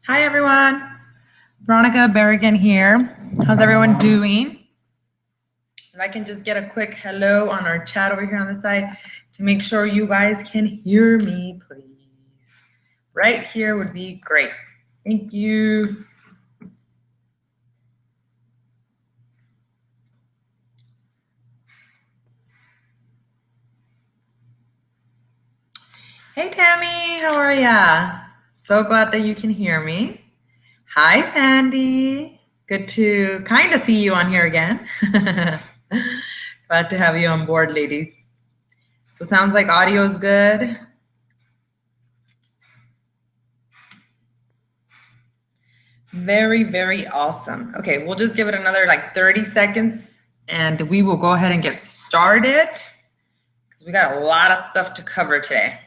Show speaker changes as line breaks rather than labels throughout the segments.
Hi everyone, Veronica Berrigan here. How's everyone doing? If I can just get a quick hello on our chat over here on the side to make sure you guys can hear me, please. Right here would be great. Thank you. Hey Tammy, how are ya? So glad that you can hear me. Hi Sandy, good to kind of see you on here again. Glad to have you on board, ladies. So sounds like audio's good. Very, very awesome. Okay, we'll just give it another like 30 seconds and we will go ahead and get started because we got a lot of stuff to cover today.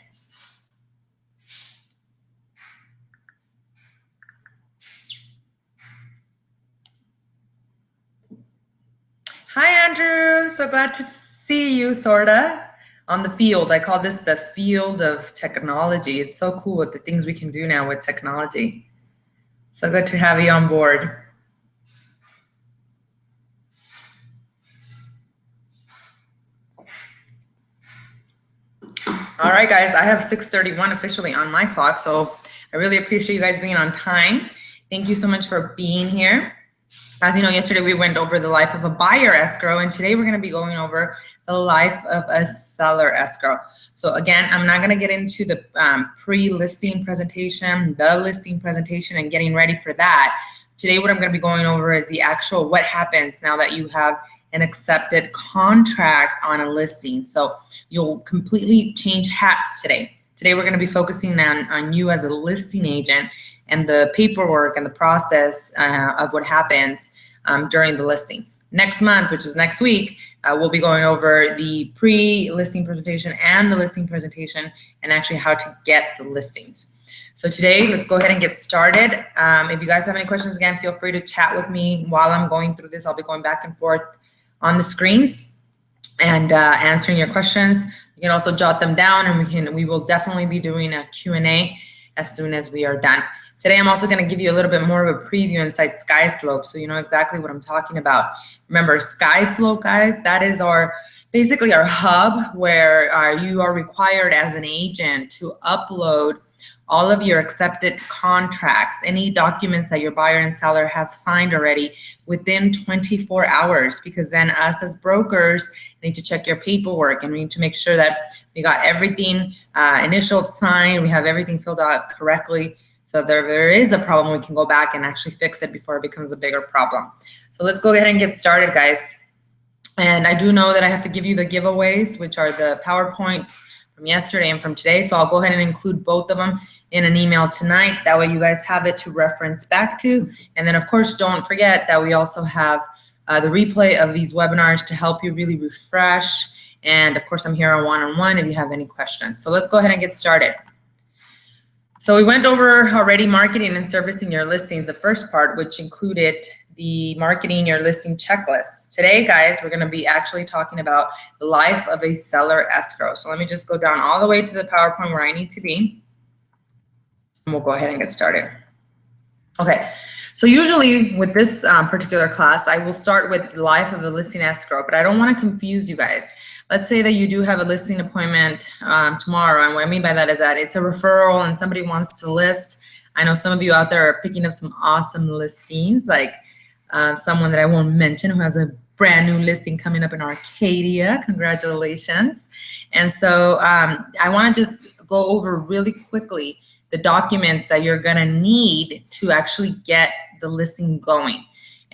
Hi, Andrew. So glad to see you, sorta, on the field. I call this the field of technology. It's so cool with the things we can do now with technology. So good to have you on board. All right, guys, I have 6:31 officially on my clock, so I really appreciate you guys being on time. Thank you so much for being here. As you know, yesterday we went over the life of a buyer escrow, and today we're going to be going over the life of a seller escrow. So again, I'm not going to get into the pre-listing presentation, the listing presentation, and getting ready for that. Today, what I'm going to be going over is the actual what happens now that you have an accepted contract on a listing. So you'll completely change hats today. Today, we're going to be focusing on you as a listing agent and the paperwork and the process of what happens during the listing. Next month, which is next week, we'll be going over the pre-listing presentation and the listing presentation and actually how to get the listings. So today, let's go ahead and get started. If you guys have any questions, again, feel free to chat with me while I'm going through this. I'll be going back and forth on the screens and answering your questions. You can also jot them down, and we will definitely be doing a Q&A as soon as we are done. Today, I'm also going to give you a little bit more of a preview inside SkySlope, so you know exactly what I'm talking about. Remember, SkySlope, guys, that is basically our hub where you are required as an agent to upload all of your accepted contracts, any documents that your buyer and seller have signed already within 24 hours, because then us as brokers need to check your paperwork and we need to make sure that we got everything initialed, signed, we have everything filled out correctly. So if there is a problem, we can go back and actually fix it before it becomes a bigger problem. So let's go ahead and get started, guys. And I do know that I have to give you the giveaways, which are the PowerPoints from yesterday and from today. So I'll go ahead and include both of them in an email tonight. That way you guys have it to reference back to. And then of course, don't forget that we also have the replay of these webinars to help you really refresh. And of course, I'm here on one-on-one if you have any questions. So let's go ahead and get started. So we went over already marketing and servicing your listings, the first part, which included the marketing your listing checklist. Today, guys, we're going to be actually talking about the life of a seller escrow. So let me just go down all the way to the PowerPoint where I need to be. And we'll go ahead and get started. Okay, so usually with this particular class, I will start with the life of the listing escrow, but I don't want to confuse you guys. Let's say that you do have a listing appointment tomorrow, and what I mean by that is that it's a referral and somebody wants to list. I know some of you out there are picking up some awesome listings, like someone that I won't mention who has a brand new listing coming up in Arcadia. Congratulations. And so I want to just go over really quickly the documents that you're going to need to actually get the listing going.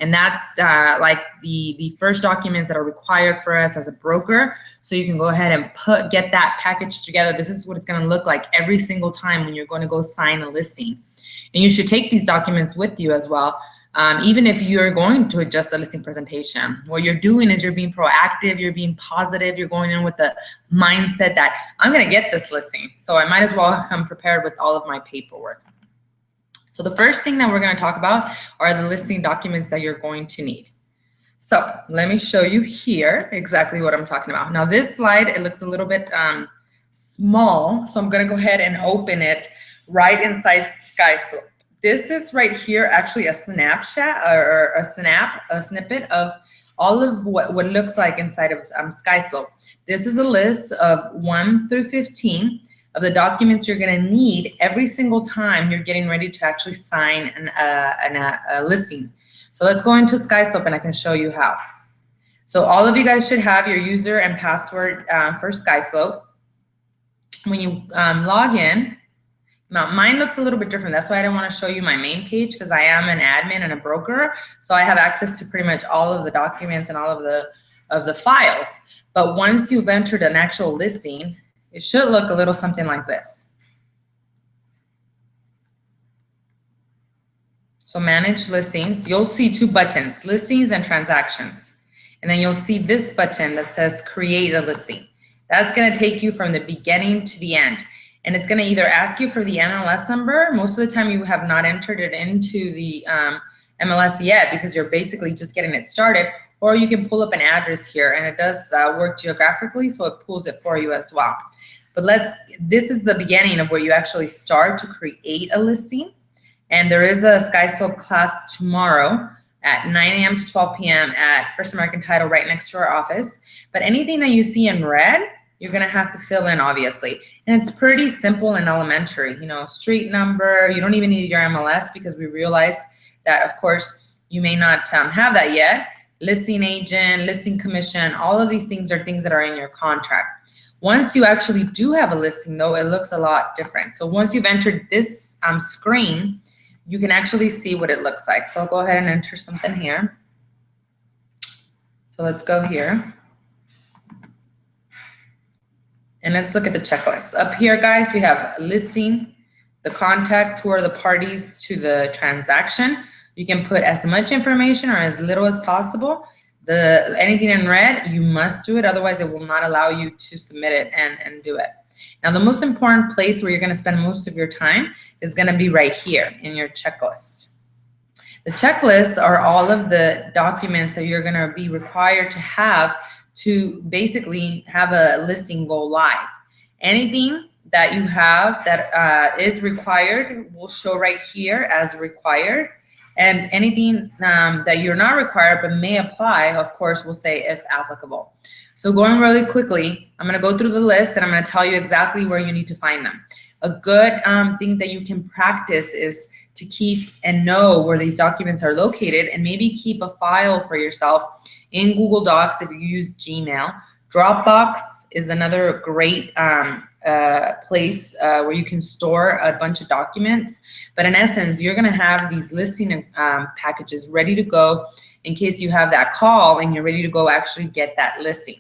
And that's like the first documents that are required for us as a broker. So you can go ahead and get that package together. This is what it's going to look like every single time when you're going to go sign a listing. And you should take these documents with you as well. Even if you're going to adjust a listing presentation, what you're doing is you're being proactive, you're being positive, you're going in with the mindset that I'm going to get this listing. So I might as well come prepared with all of my paperwork. So the first thing that we're going to talk about are the listing documents that you're going to need. So let me show you here exactly what I'm talking about. Now this slide, it looks a little bit small, so I'm going to go ahead and open it right inside SkySlope. This is right here actually a snapshot or a snippet of all of what looks like inside of SkySlope. This is a list of 1 through 15 of the documents you're going to need every single time you're getting ready to actually sign a listing. So let's go into SkySlope and I can show you how. So all of you guys should have your user and password for SkySlope. When you log in, now mine looks a little bit different. That's why I don't want to show you my main page, because I am an admin and a broker. So I have access to pretty much all of the documents and all of the files. But once you've entered an actual listing, it should look a little something like this. So manage listings, you'll see two buttons, listings and transactions. And then you'll see this button that says create a listing. That's gonna take you from the beginning to the end. And it's gonna either ask you for the MLS number. Most of the time you have not entered it into the MLS yet because you're basically just getting it started, or you can pull up an address here and it does work geographically, so it pulls it for you as well. But this is the beginning of where you actually start to create a listing. And there is a SkySlope class tomorrow at 9 a.m. to 12 p.m. at First American Title right next to our office. But anything that you see in red, you're gonna have to fill in, obviously. And it's pretty simple and elementary, you know, street number, you don't even need your MLS because we realize that, of course, you may not have that yet. Listing agent, listing commission, all of these things are things that are in your contract. Once you actually do have a listing though, it looks a lot different. So once you've entered this screen, you can actually see what it looks like. So I'll go ahead and enter something here. So let's go here. And let's look at the checklist. Up here, guys, we have listing, the contacts, who are the parties to the transaction. You can put as much information or as little as possible. Anything in red, you must do it. Otherwise, it will not allow you to submit it and do it. Now, the most important place where you're going to spend most of your time is going to be right here in your checklist. The checklists are all of the documents that you're going to be required to have to basically have a listing go live. Anything that you have that is required will show right here as required. And anything that you're not required but may apply, of course, will say if applicable. So going really quickly, I'm gonna go through the list and I'm gonna tell you exactly where you need to find them. A good thing that you can practice is to keep and know where these documents are located, and maybe keep a file for yourself in Google Docs if you use Gmail. Dropbox is another great place where you can store a bunch of documents. But in essence, you're gonna have these listing packages ready to go in case you have that call and you're ready to go actually get that listing.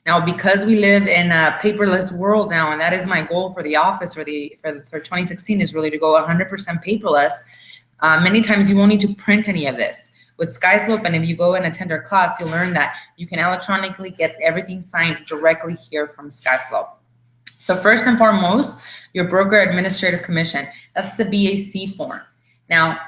Now, because we live in a paperless world now, and that is my goal for the office for 2016, is really to go 100% paperless. Many times you won't need to print any of this. With SkySlope, and if you go and attend our class, you'll learn that you can electronically get everything signed directly here from SkySlope. So first and foremost, your broker administrative commission. That's the BAC form. Now,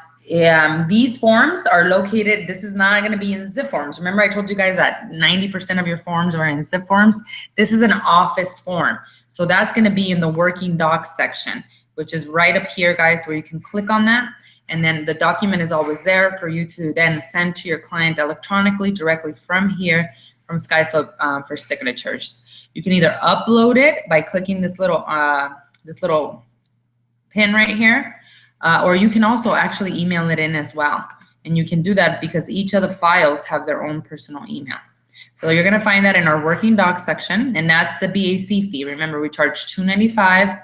these forms are located, this is not going to be in zip forms. Remember I told you guys that 90% of your forms are in zip forms? This is an office form. So that's going to be in the working docs section, which is right up here, guys, where you can click on that. And then the document is always there for you to then send to your client electronically directly from here, from SkySlope for signatures. You can either upload it by clicking this little pin right here, or you can also actually email it in as well. And you can do that because each of the files have their own personal email. So you're gonna find that in our working docs section, and that's the BAC fee. Remember, we charge $295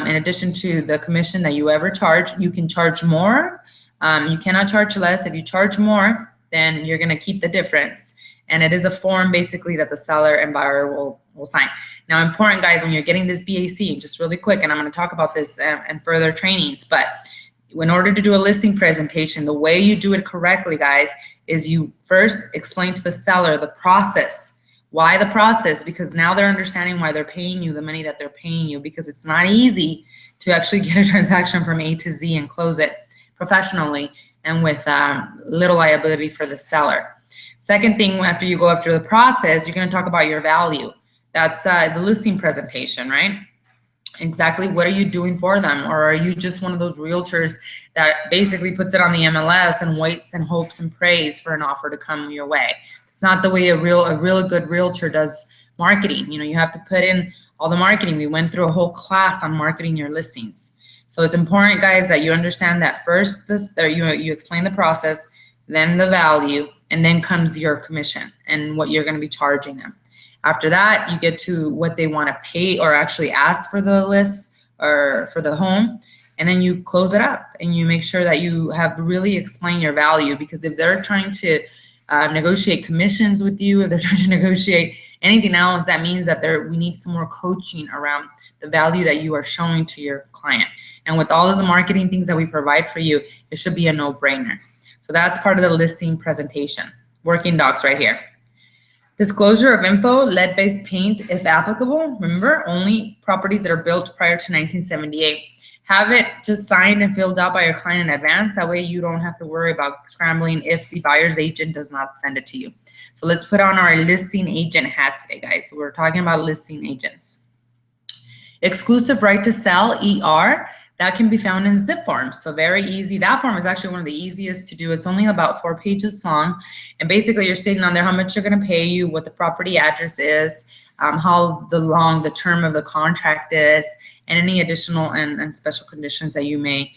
in addition to the commission that you ever charge. You can charge more, you cannot charge less. If you charge more, then you're gonna keep the difference. And it is a form basically that the seller and buyer will sign. Now, important, guys, when you're getting this BAC, just really quick, and I'm going to talk about this in further trainings, but in order to do a listing presentation, the way you do it correctly, guys, is you first explain to the seller the process. Why the process? Because now they're understanding why they're paying you the money that they're paying you, because it's not easy to actually get a transaction from A to Z and close it professionally and with little liability for the seller. Second thing, after you go after the process, you're going to talk about your value. That's the listing presentation, right? exactly what are you doing for them, or are you just one of those realtors that basically puts it on the MLS and waits and hopes and prays for an offer to come your way? It's not the way a real good realtor does marketing. You know, you have to put in all the marketing. We went through a whole class on marketing your listings. So it's important, guys, that you understand that first you explain the process, then the value, and then comes your commission and what you're going to be charging them. After that, you get to what they want to pay or actually ask for the list or for the home. And then you close it up and you make sure that you have really explained your value, because if they're trying to negotiate commissions with you, if they're trying to negotiate anything else, that means that we need some more coaching around the value that you are showing to your client. And with all of the marketing things that we provide for you, it should be a no-brainer. So that's part of the listing presentation. Working docs right here. Disclosure of info, lead-based paint if applicable. Remember, only properties that are built prior to 1978. Have it just signed and filled out by your client in advance. That way you don't have to worry about scrambling if the buyer's agent does not send it to you. So let's put on our listing agent hat today, guys. So we're talking about listing agents. Exclusive right to sell, ER. That can be found in zip forms, so very easy. That form is actually one of the easiest to do. It's only about 4 pages long, and basically you're stating on there how much they're going to pay you, what the property address is, how long the term of the contract is, and any additional and special conditions that you may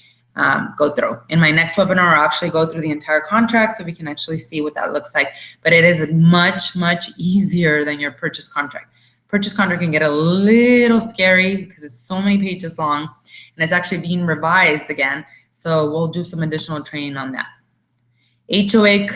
go through. In my next webinar, I'll actually go through the entire contract so we can actually see what that looks like, but it is much easier than your purchase contract. Purchase contract can get a little scary because it's so many pages long. And it's actually being revised again. So we'll do some additional training on that. HOA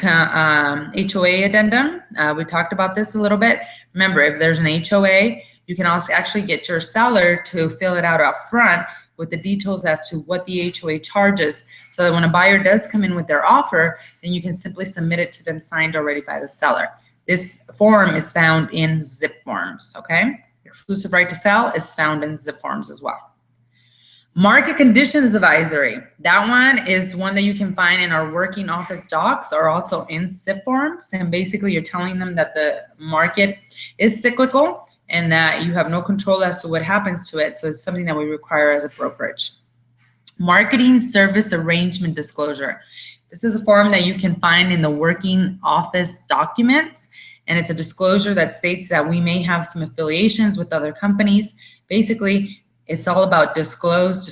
addendum. We talked about this a little bit. Remember, if there's an HOA, you can also actually get your seller to fill it out up front with the details as to what the HOA charges, so that when a buyer does come in with their offer, then you can simply submit it to them signed already by the seller. This form is found in zip forms, okay? Exclusive right to sell is found in zip forms as well. Market conditions advisory. That one is one that you can find in our working office docs, or also in zip forms. And basically you're telling them that the market is cyclical and that you have no control as to what happens to it. So it's something that we require as a brokerage. Marketing service arrangement disclosure. This is a form that you can find in the working office documents. And it's a disclosure that states that we may have some affiliations with other companies. Basically, it's all about disclose.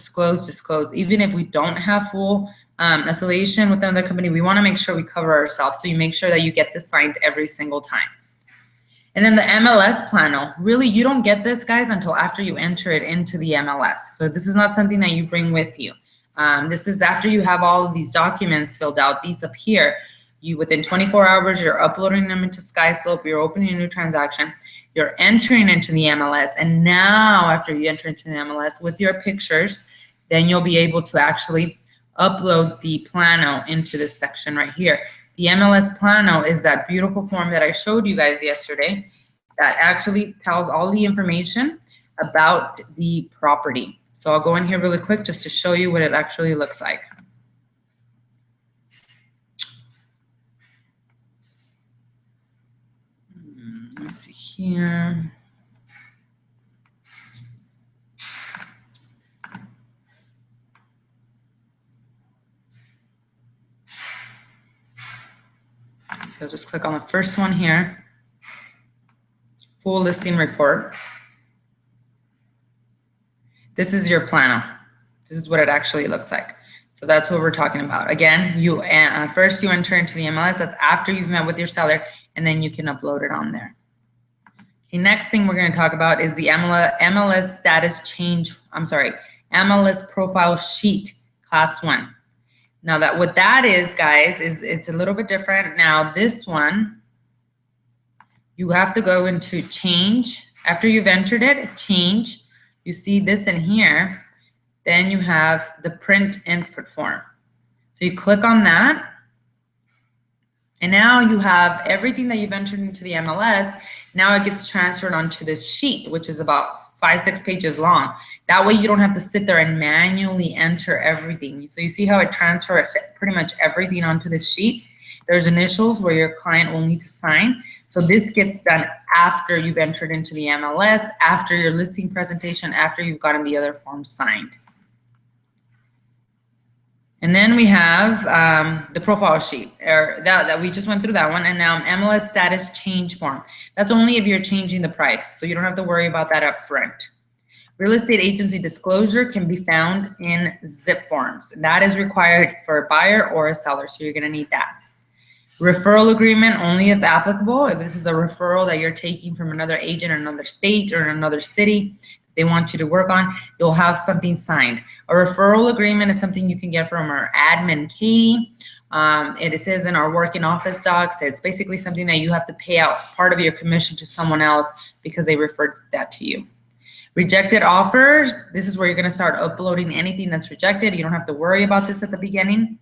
Even if we don't have full affiliation with another company, we want to make sure we cover ourselves. So you make sure that you get this signed every single time. And then the MLS plano. Really, you don't get this, guys, until after you enter it into the MLS. So this is not something that you bring with you. This is after you have all of these documents filled out. These up here, within 24 hours, you're uploading them into SkySlope. You're opening a new transaction. You're entering into the MLS, and now after you enter into the MLS with your pictures, then you'll be able to actually upload the plano into this section right here. The MLS plano is that beautiful form that I showed you guys yesterday that actually tells all the information about the property. So I'll go in here really quick just to show you what it actually looks like. Let me see here. So just click on the first one here. Full listing report. This is your plano. This is what it actually looks like. So that's what we're talking about. Again, you first you enter into the MLS. That's after you've met with your seller, and then you can upload it on there. The next thing we're going to talk about is the MLS status change. MLS profile sheet, class 1. Now what that is, guys, is it's a little bit different. Now this one, you have to go into change. After you've entered it, change. You see this in here. Then you have the print input form. So you click on that. And now you have everything that you've entered into the MLS. Now it gets transferred onto this sheet, which is about 5-6 pages long. That way you don't have to sit there and manually enter everything. So you see how it transfers pretty much everything onto this sheet. There's initials where your client will need to sign. So this gets done after you've entered into the MLS, after your listing presentation, after you've gotten the other forms signed. And then we have the profile sheet, or that we just went through that one. And now MLS status change form. That's only if you're changing the price. So you don't have to worry about that up front. Real estate agency disclosure can be found in zip forms. That is required for a buyer or a seller, so you're gonna need that. Referral agreement only if applicable. If this is a referral that you're taking from another agent in another state or in another city, they want you to work on, you'll have something signed. A referral agreement is something you can get from our admin, Katie. It says in our working office docs, it's basically something that you have to pay out part of your commission to someone else because they referred that to you. Rejected offers, this is where you're gonna start uploading anything that's rejected. You don't have to worry about this at the beginning.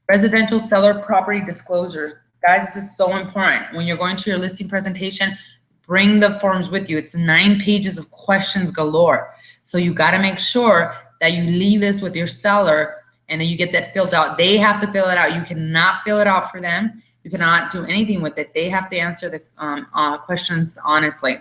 Residential seller property disclosure. Guys, this is so important. When you're going to your listing presentation, bring the forms with you. It's 9 pages of questions galore. So you gotta make sure that you leave this with your seller and then you get that filled out. They have to fill it out. You cannot fill it out for them. You cannot do anything with it. They have to answer the questions honestly.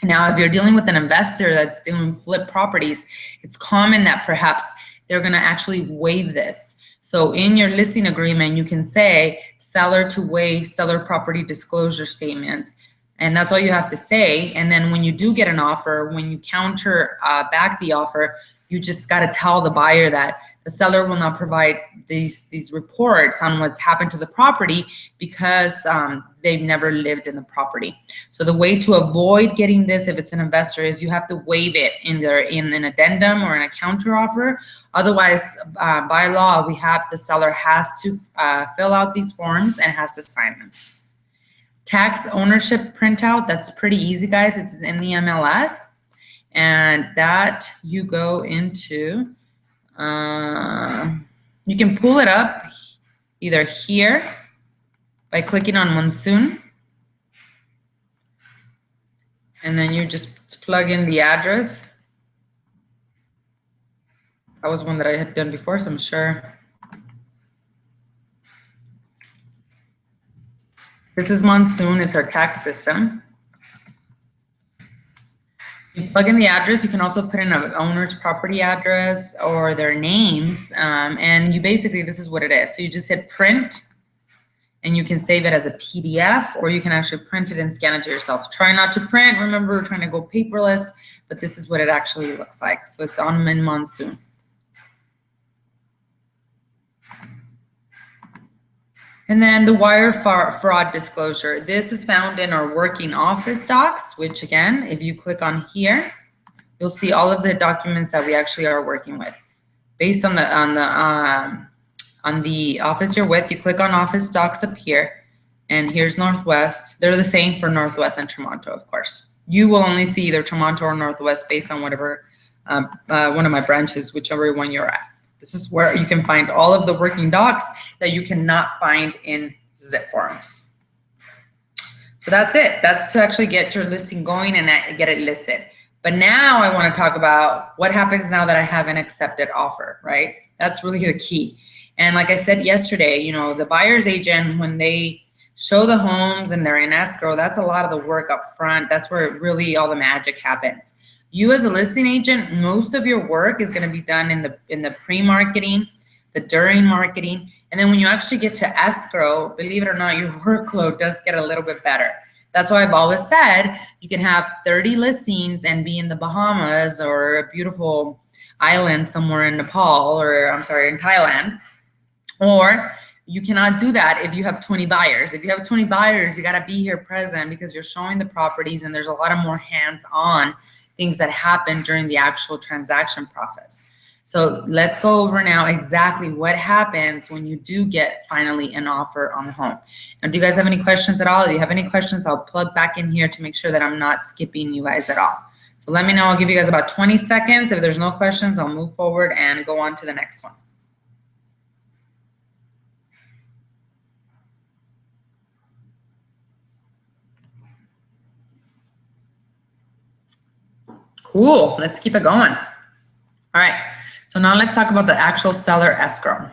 Now, if you're dealing with an investor that's doing flip properties, it's common that perhaps they're gonna actually waive this. So in your listing agreement, you can say seller to waive seller property disclosure statements. And that's all you have to say. And then when you do get an offer, when you counter back the offer, you just got to tell the buyer that the seller will not provide these reports on what's happened to the property because they've never lived in the property. So the way to avoid getting this, if it's an investor, is you have to waive it in an addendum or in a counter offer. Otherwise, by law, the seller has to fill out these forms and has to sign them. Tax ownership printout, that's pretty easy, guys. It's in the MLS. And that you go into, you can pull it up either here by clicking on Monsoon. And then you just plug in the address. That was one that I had done before, so I'm sure. This is Monsoon, it's our tax system. You plug in the address, you can also put in an owner's property address or their names, and you basically, this is what it is. So you just hit print, and you can save it as a PDF, or you can actually print it and scan it to yourself. Try not to print, remember we're trying to go paperless, but this is what it actually looks like. So it's on Monsoon. And then the wire fraud disclosure. This is found in our working office docs, which again, if you click on here, you'll see all of the documents that we actually are working with. Based on the office you're with, you click on office docs up here, and here's Northwest. They're the same for Northwest and Toronto, of course. You will only see either Toronto or Northwest based on whatever one of my branches, whichever one you're at. This is where you can find all of the working docs that you cannot find in zip forms. So that's it. That's to actually get your listing going and get it listed. But now I want to talk about what happens now that I have an accepted offer, right? That's really the key. And like I said yesterday, you know, the buyer's agent, when they show the homes and they're in escrow, that's a lot of the work up front. That's where really all the magic happens. You as a listing agent, most of your work is going to be done in the pre-marketing, the during marketing, and then when you actually get to escrow, believe it or not, your workload does get a little bit better. That's why I've always said you can have 30 listings and be in the Bahamas or a beautiful island somewhere in Nepal, or I'm sorry, in Thailand. Or you cannot do that if you have 20 buyers. If you have 20 buyers, you got to be here present because you're showing the properties and there's a lot of more hands-on things that happen during the actual transaction process. So let's go over now exactly what happens when you do get finally an offer on the home. And do you guys have any questions at all? If you have any questions, I'll plug back in here to make sure that I'm not skipping you guys at all. So let me know. I'll give you guys about 20 seconds. If there's no questions, I'll move forward and go on to the next one. Cool, let's keep it going. All right, so now let's talk about the actual seller escrow.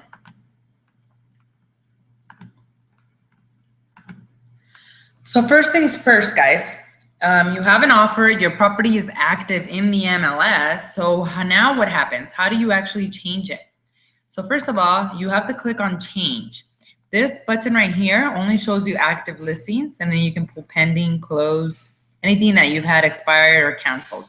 So So first things first, guys, you have an offer, your property is active in the MLS. So now what happens? How do you actually change it? So first of all, you have to click on change. This button right here only shows you active listings, and then you can pull pending, close, anything that you've had expired or canceled.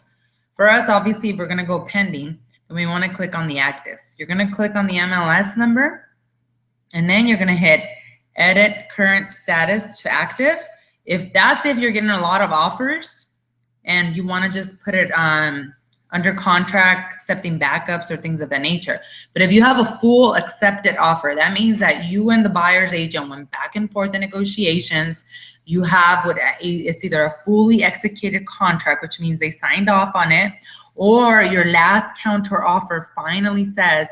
For us, obviously, if we're gonna go pending, then we wanna click on the actives. You're gonna click on the MLS number, and then you're gonna hit edit current status to active. If you're getting a lot of offers and you wanna just put it under contract, accepting backups or things of that nature. But if you have a full accepted offer, that means that you and the buyer's agent went back and forth in negotiations. You have it's either a fully executed contract, which means they signed off on it, or your last counter offer finally says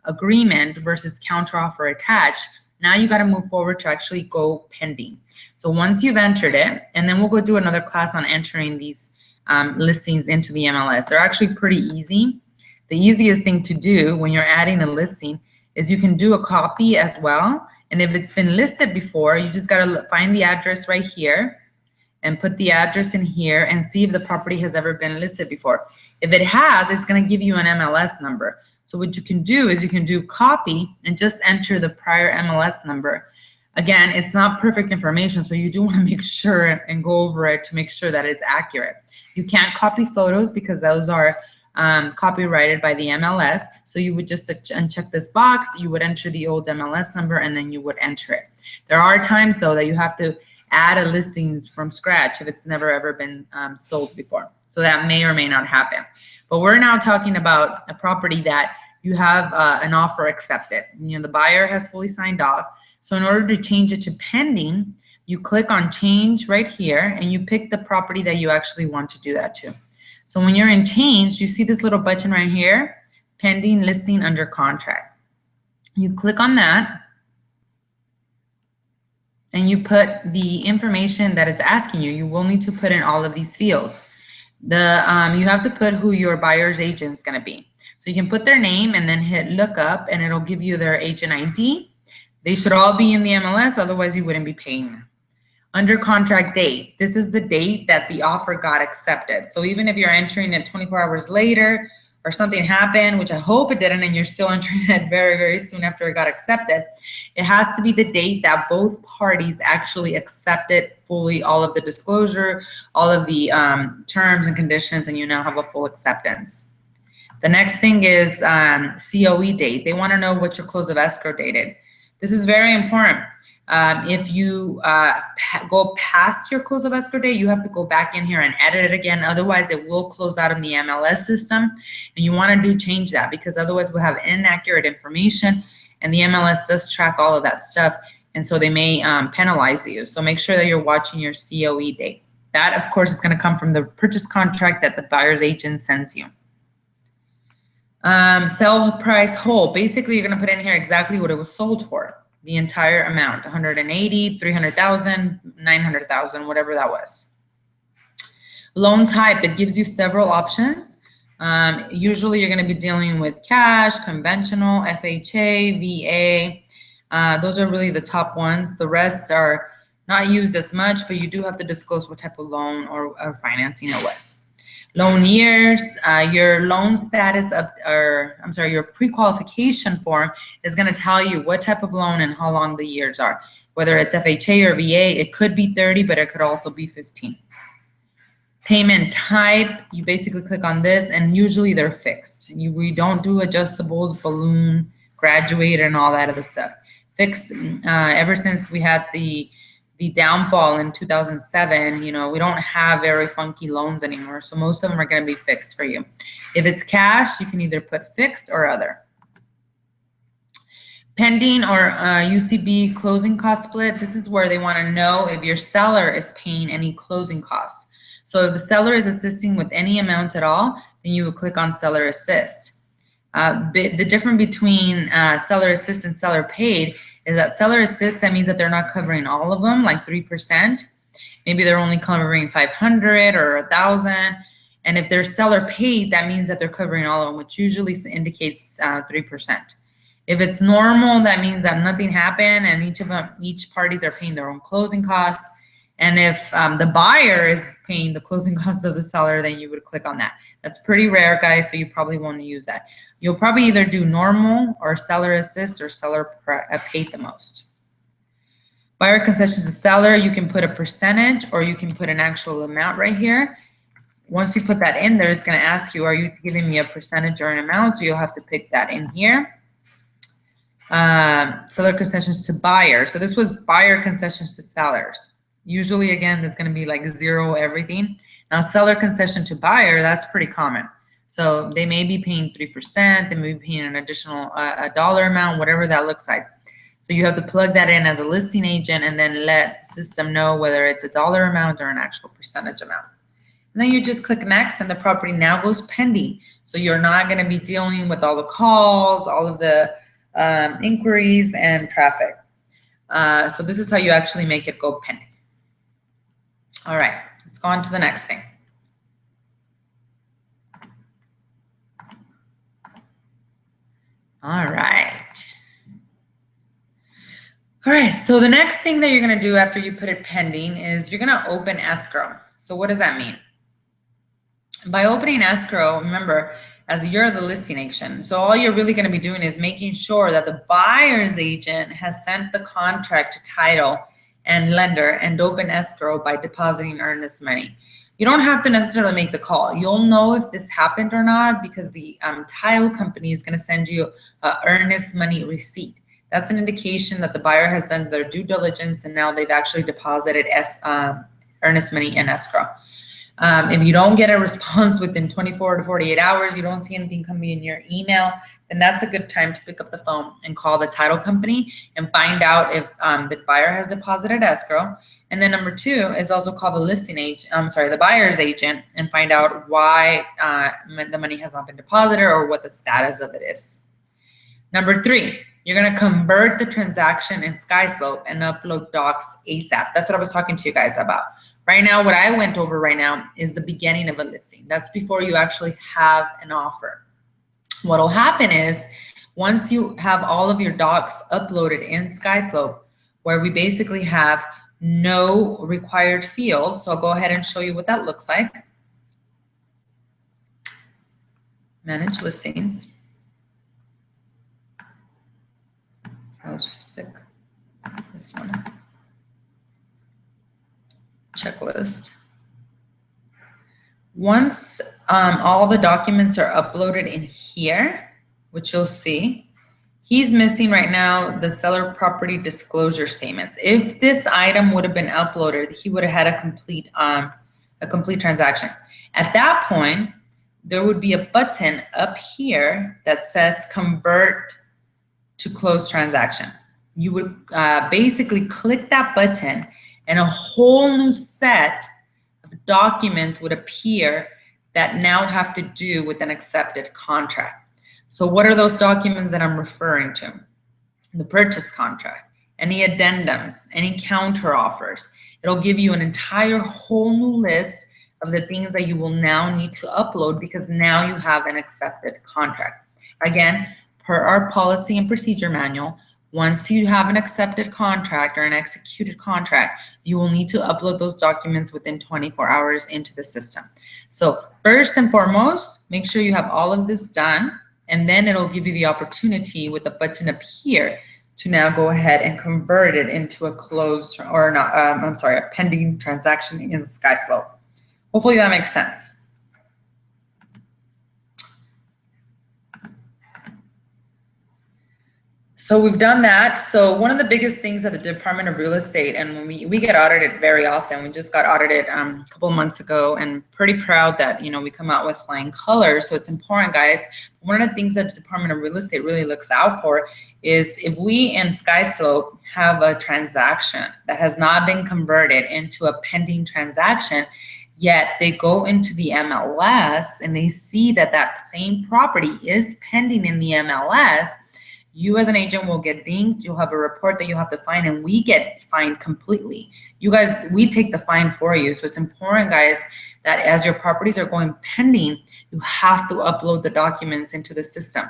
agreement versus counter offer attached. Now you got to move forward to actually go pending. So once you've entered it, and then we'll go do another class on entering these listings into the MLS. They're actually pretty easy. The easiest thing to do when you're adding a listing is you can do a copy as well. And if it's been listed before, you just got to find the address right here and put the address in here and see if the property has ever been listed before. If it has, it's going to give you an MLS number. So what you can do is you can do copy and just enter the prior MLS number. Again, it's not perfect information, so you do want to make sure and go over it to make sure that it's accurate. You can't copy photos because those are copyrighted by the MLS. So you would just uncheck this box, you would enter the old MLS number, and then you would enter it. There are times, though, that you have to add a listing from scratch if it's never ever been sold before. So that may or may not happen. But we're now talking about a property that you have an offer accepted. You know, the buyer has fully signed off. So in order to change it to pending, you click on change right here and you pick the property that you actually want to do that to. So when you're in change, you see this little button right here, pending listing under contract. You click on that and you put the information that it's asking you. You will need to put in all of these fields. You have to put who your buyer's agent is going to be. So you can put their name and then hit look up and it'll give you their agent ID. They should all be in the MLS, otherwise you wouldn't be paying them. Under contract date, this is the date that the offer got accepted. So even if you're entering it 24 hours later or something happened, which I hope it didn't, and you're still entering it very, very soon after it got accepted, it has to be the date that both parties actually accepted fully all of the disclosure, all of the terms and conditions, and you now have a full acceptance. The next thing is COE date. They want to know what your close of escrow dated. This is very important. If you go past your close of escrow date, you have to go back in here and edit it again. Otherwise, it will close out in the MLS system. And you want to change that because otherwise we'll have inaccurate information. And the MLS does track all of that stuff. And so they may penalize you. So make sure that you're watching your COE date. That, of course, is going to come from the purchase contract that the buyer's agent sends you. Sell price whole. Basically, you're going to put in here exactly what it was sold for. The entire amount, 180, 300,000, 900,000, whatever that was. Loan type, it gives you several options. Usually you're going to be dealing with cash, conventional, FHA, VA. Those are really the top ones. The rest are not used as much, but you do have to disclose what type of loan or financing it was. Loan years, your loan status your pre-qualification form is going to tell you what type of loan and how long the years are. Whether it's FHA or VA, it could be 30, but it could also be 15. Payment type, you basically click on this and usually they're fixed. We don't do adjustables, balloon, graduate, and all that other stuff. Fixed, ever since we had the downfall in 2007, you know, we don't have very funky loans anymore. So most of them are going to be fixed for you. If it's cash, you can either put fixed or other. Pending or UCB closing cost split. This is where they want to know if your seller is paying any closing costs. So if the seller is assisting with any amount at all, then you would click on seller assist. The difference between seller assist and seller paid is that seller assist, that means that they're not covering all of them, like 3%. Maybe they're only covering 500 or 1,000. And if they're seller paid, that means that they're covering all of them, which usually indicates 3%. If it's normal, that means that nothing happened and each parties are paying their own closing costs. And if the buyer is paying the closing costs of the seller, then you would click on that. That's pretty rare, guys, so you probably won't use that. You'll probably either do normal or seller assist or seller paid the most. Buyer concessions to seller, you can put a percentage or you can put an actual amount right here. Once you put that in there, it's going to ask you, are you giving me a percentage or an amount? So you'll have to pick that in here. Seller concessions to buyer. So this was buyer concessions to sellers. Usually, again, that's going to be like 0 everything. Now, seller concession to buyer, that's pretty common. So they may be paying 3%. They may be paying an additional a dollar amount, whatever that looks like. So you have to plug that in as a listing agent and then let the system know whether it's a dollar amount or an actual percentage amount. And then you just click next and the property now goes pending. So you're not going to be dealing with all the calls, all of the inquiries and traffic. So this is how you actually make it go pending. All right, let's go on to the next thing. All right. All right, so the next thing that you're going to do after you put it pending is you're going to open escrow. So what does that mean? By opening escrow, remember, as you're the listing agent, so all you're really going to be doing is making sure that the buyer's agent has sent the contract to title and lender and open escrow by depositing earnest money. You don't have to necessarily make the call. You'll know if this happened or not because the title company is going to send you an earnest money receipt. That's an indication that the buyer has done their due diligence and now they've actually deposited earnest money in escrow. If you don't get a response within 24 to 48 hours, you don't see anything coming in your email, then that's a good time to pick up the phone and call the title company and find out if the buyer has deposited escrow. And then number 2 is also call the listing agent, the buyer's agent, and find out why the money has not been deposited or what the status of it is. Number 3, you're going to convert the transaction in SkySlope and upload docs ASAP. That's what I was talking to you guys about. Right now, what I went over right now is the beginning of a listing. That's before you actually have an offer. What will happen is once you have all of your docs uploaded in SkySlope, where we basically have no required fields. So I'll go ahead and show you what that looks like. Manage listings. I'll just pick this one. Checklist. Once all the documents are uploaded in here, which you'll see, he's missing right now the seller property disclosure statements. If this item would have been uploaded, he would have had a complete transaction. At that point, there would be a button up here that says convert to close transaction. You would basically click that button and a whole new set of documents would appear that now have to do with an accepted contract. So what are those documents that I'm referring to? The purchase contract, any addendums, any counter offers. It'll give you an entire whole new list of the things that you will now need to upload because now you have an accepted contract. Again, per our policy and procedure manual, once you have an accepted contract or an executed contract, you will need to upload those documents within 24 hours into the system. So first and foremost, make sure you have all of this done, and then it'll give you the opportunity with the button up here to now go ahead and convert it into a closed or not, a pending transaction in SkySlope. Hopefully that makes sense. So we've done that. So one of the biggest things at the Department of Real Estate, and when we get audited very often, we just got audited a couple of months ago, and pretty proud that, you know, we come out with flying colors. So it's important, guys. One of the things that the Department of Real Estate really looks out for is if we in SkySlope have a transaction that has not been converted into a pending transaction, yet they go into the MLS and they see that that same property is pending in the MLS, you as an agent will get dinged. You'll have a report that you have to fine, and we get fined completely. You guys, we take the fine for you. So it's important, guys, that as your properties are going pending, you have to upload the documents into the system.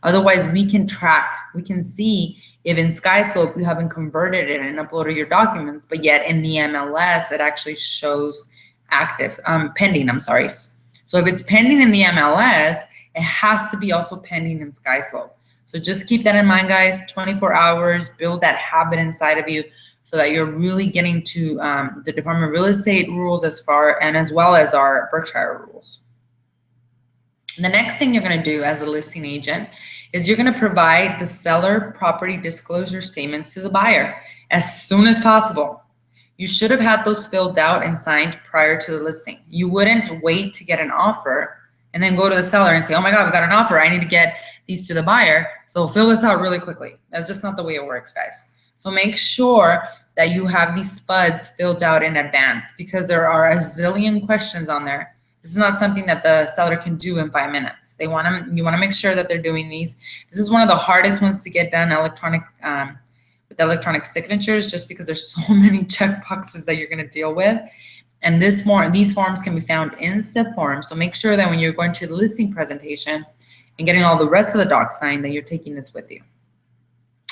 Otherwise, we can track, we can see If in SkySlope you haven't converted it and uploaded your documents, but yet in the MLS it actually shows active, pending, I'm sorry. So if it's pending in the MLS, it has to be also pending in SkySlope. So just keep that in mind, guys. 24 hours, build that habit inside of you so that you're really getting to the Department of Real Estate rules as well as our Berkshire rules. The next thing you're going to do as a listing agent is you're going to provide the seller property disclosure statements to the buyer as soon as possible. You should have had those filled out and signed prior to the listing. You wouldn't wait to get an offer and then go to the seller and say, oh my God, we got an offer. I need to get these to the buyer. So fill this out really quickly. That's just not the way it works, guys. So make sure that you have these spuds filled out in advance because there are a zillion questions on there. This is not something that the seller can do in 5 minutes. You want to make sure that they're doing these. This is one of the hardest ones to get done with electronic signatures, just because there's so many check boxes that you're going to deal with. And these forms can be found in SIP form. So make sure that when you're going to the listing presentation and getting all the rest of the docs signed, that you're taking this with you.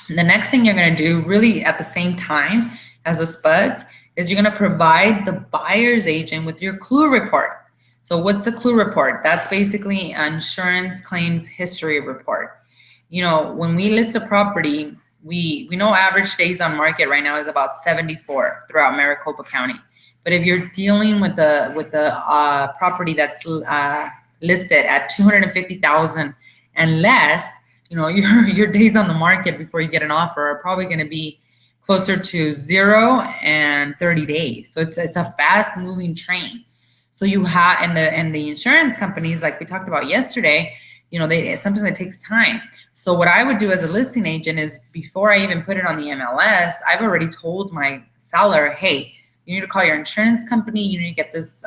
And the next thing you're going to do, really at the same time as the spuds, is you're going to provide the buyer's agent with your clue report. So what's the clue report? That's basically an insurance claims history report. You know, when we list a property, we know average days on market right now is about 74 throughout Maricopa County. But if you're dealing with the property that's listed at 250,000 and less, you know, your days on the market before you get an offer are probably going to be closer to 0 and 30 days. So it's a fast moving train. So you have, and the insurance companies, like we talked about yesterday, you know, sometimes it takes time. So what I would do as a listing agent is, before I even put it on the MLS, I've already told my seller, hey, you need to call your insurance company. You need to get this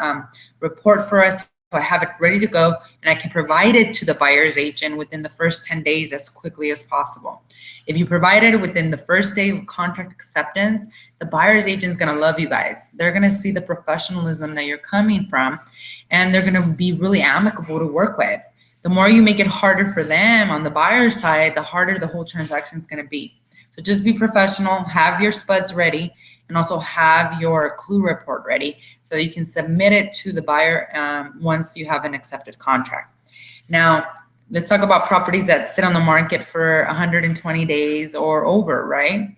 report for us. So I have it ready to go, and I can provide it to the buyer's agent within the first 10 days as quickly as possible. If you provide it within the first day of contract acceptance, the buyer's agent is going to love you guys. They're going to see the professionalism that you're coming from, and they're going to be really amicable to work with. The more you make it harder for them on the buyer's side, the harder the whole transaction is going to be. So just be professional, have your spuds ready, and also have your clue report ready so you can submit it to the buyer once you have an accepted contract. Now, let's talk about properties that sit on the market for 120 days or over, right?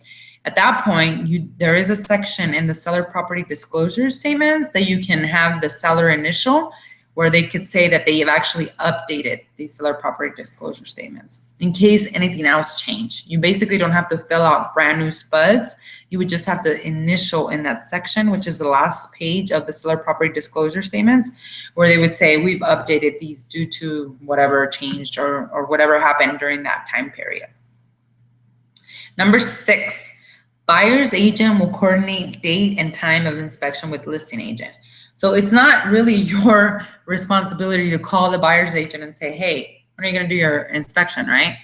At that point, there is a section in the seller property disclosure statements that you can have the seller initial, where they could say that they have actually updated the seller property disclosure statements in case anything else changed. You basically don't have to fill out brand new spuds. You would just have the initial in that section, which is the last page of the seller property disclosure statements, where they would say, we've updated these due to whatever changed or whatever happened during that time period. Number 6, buyer's agent will coordinate date and time of inspection with listing agent. So it's not really your responsibility to call the buyer's agent and say, hey, when are you going to do your inspection, right?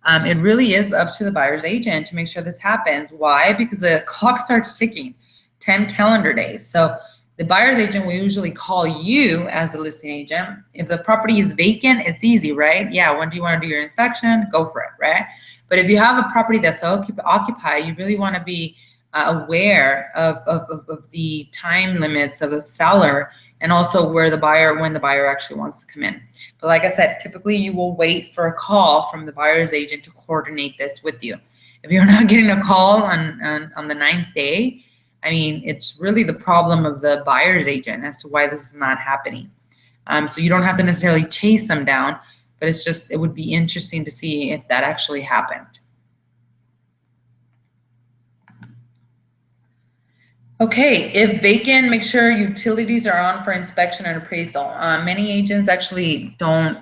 It really is up to the buyer's agent to make sure this happens. Why? Because the clock starts ticking 10 calendar days. So the buyer's agent will usually call you as the listing agent. If the property is vacant, it's easy, right? Yeah, when do you want to do your inspection? Go for it, right? But if you have a property that's occupied, you really want to be aware of the time limits of the seller, and also when the buyer actually wants to come in. But like I said, typically you will wait for a call from the buyer's agent to coordinate this with you. If you're not getting a call on the 9th day, I mean, it's really the problem of the buyer's agent as to why this is not happening. So you don't have to necessarily chase them down, but it would be interesting to see if that actually happened. Okay, if vacant, make sure utilities are on for inspection and appraisal. Many agents actually don't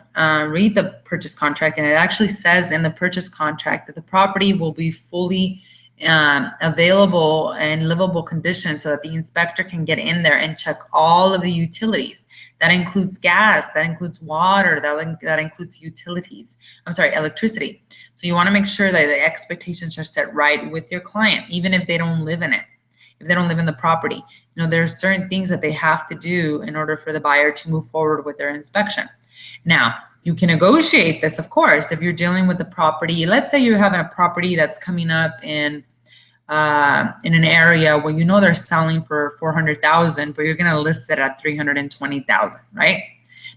read the purchase contract, and it actually says in the purchase contract that the property will be fully available and livable condition so that the inspector can get in there and check all of the utilities. That includes gas, that includes water, that includes electricity. So you want to make sure that the expectations are set right with your client, even if they don't live in it. If they don't live in the property, you know, there's certain things that they have to do in order for the buyer to move forward with their inspection. Now, You can negotiate this, of course, if you're dealing with the property. Let's say you're having a property that's coming up in an area where you know they're selling for 400,000, but you're going to list it at 320,000, right?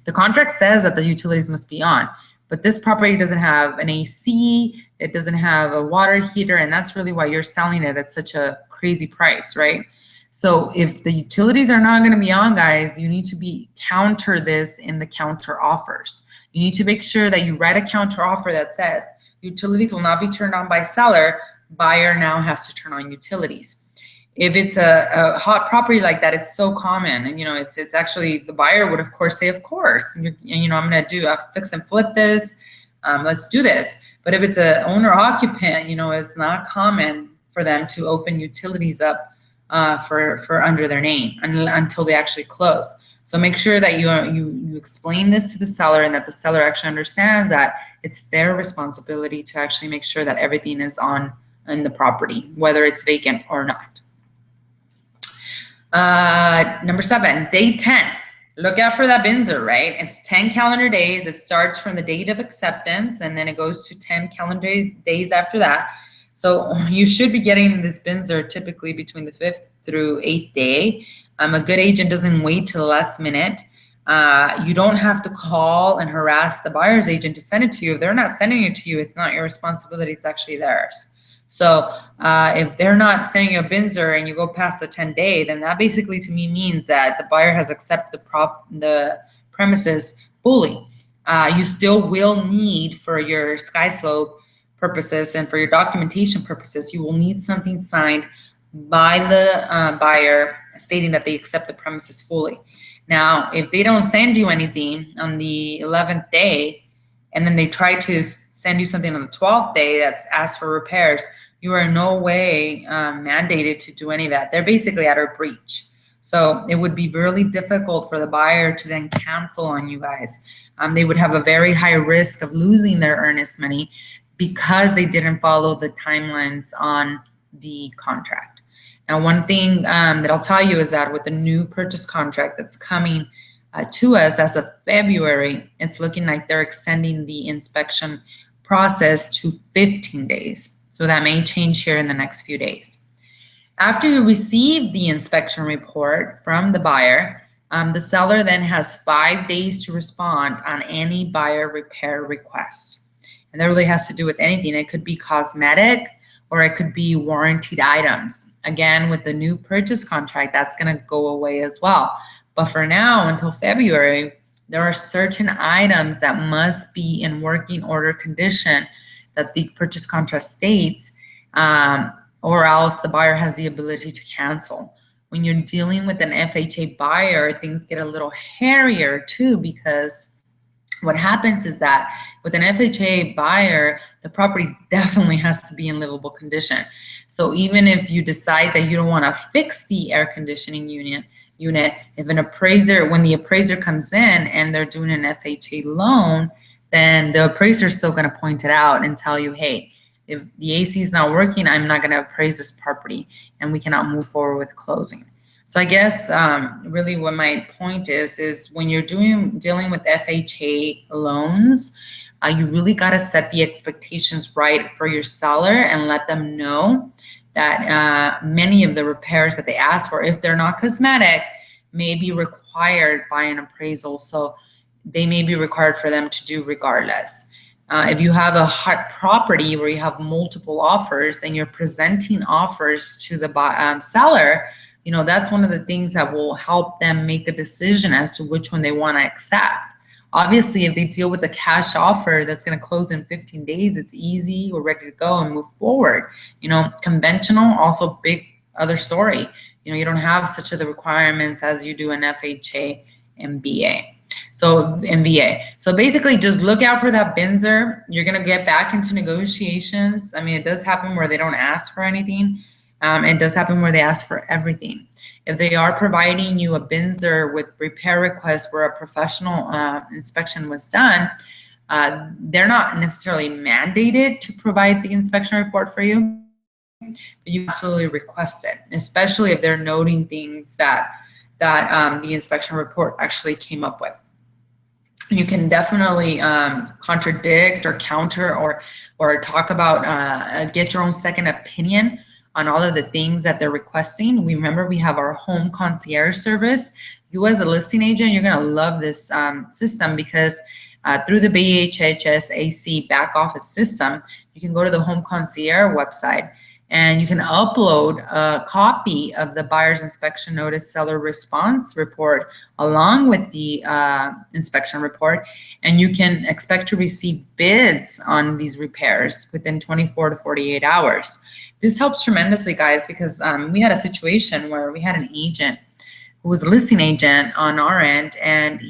The contract says that the utilities must be on, but this property doesn't have an AC, it doesn't have a water heater, and that's really why you're selling it at such a crazy price, right? So if the utilities are not going to be on, guys, you need to counter this in the counter offers. You need to make sure that you write a counter offer that says utilities will not be turned on by seller. Buyer now has to turn on utilities. If it's a hot property like that, it's so common, and it's actually the buyer would of course say, of course, and I'm going to do a fix and flip this. Let's do this. But if it's a owner occupant, it's not common for them to open utilities up for under their name until they actually close. So make sure that you explain this to the seller, and that the seller actually understands that it's their responsibility to actually make sure that everything is on in the property, whether it's vacant or not. Number 7, day 10. Look out for that BINSR, right? It's 10 calendar days. It starts from the date of acceptance, and then it goes to 10 calendar days after that. So you should be getting this BINSR typically between the 5th through 8th day. A good agent doesn't wait till the last minute. You don't have to call and harass the buyer's agent to send it to you. If they're not sending it to you, it's not your responsibility. It's actually theirs. So if they're not sending you a BINSR and you go past the 10-day, then that basically to me means that the buyer has accepted the premises fully. You still will need, for your sky slope purposes and for your documentation purposes, you will need something signed by the buyer stating that they accept the premises fully. Now, if they don't send you anything on the 11th day, and then they try to send you something on the 12th day that's asked for repairs, you are in no way mandated to do any of that. They're basically at a breach. So it would be really difficult for the buyer to then cancel on you guys. They would have a very high risk of losing their earnest money because they didn't follow the timelines on the contract. Now, one thing that I'll tell you is that with the new purchase contract that's coming to us as of February, it's looking like they're extending the inspection process to 15 days. So that may change here in the next few days. After you receive the inspection report from the buyer, the seller then has 5 days to respond on any buyer repair request. And that really has to do with anything. It could be cosmetic, or it could be warranted items. Again, with the new purchase contract, that's going to go away as well. But for now, until February, there are certain items that must be in working order condition that the purchase contract states, or else the buyer has the ability to cancel. When you're dealing with an FHA buyer, things get a little hairier too, because what happens is that with an FHA buyer, the property definitely has to be in livable condition. So even if you decide that you don't want to fix the air conditioning unit, if an appraiser, when the appraiser comes in and they're doing an FHA loan, then the appraiser is still going to point it out and tell you, hey, if the AC is not working, I'm not going to appraise this property, and we cannot move forward with closing. So I guess really what my point is when you're dealing with FHA loans, you really got to set the expectations right for your seller and let them know that many of the repairs that they ask for, if they're not cosmetic, may be required by an appraisal. So they may be required for them to do regardless. If you have a hot property where you have multiple offers and you're presenting offers to the seller, that's one of the things that will help them make a decision as to which one they want to accept. Obviously, if they deal with a cash offer that's going to close in 15 days, it's easy, we're ready to go and move forward. Conventional, also big other story. You don't have such of the requirements as you do an FHA and VA. So basically just look out for that BINSR. You're going to get back into negotiations. I mean, it does happen where they don't ask for anything. It does happen where they ask for everything. If they are providing you a BINSR with repair requests where a professional inspection was done, they're not necessarily mandated to provide the inspection report for you, but you absolutely request it, especially if they're noting things that the inspection report actually came up with. You can definitely contradict or counter or talk about, get your own second opinion on all of the things that they're requesting. We have our home concierge service. You as a listing agent, you're gonna love this system because through the BHHS AC back office system, you can go to the home concierge website and you can upload a copy of the buyer's inspection notice seller response report along with the inspection report, and you can expect to receive bids on these repairs within 24 to 48 hours. This helps tremendously, guys, because we had a situation where we had an agent who was a listing agent on our end, and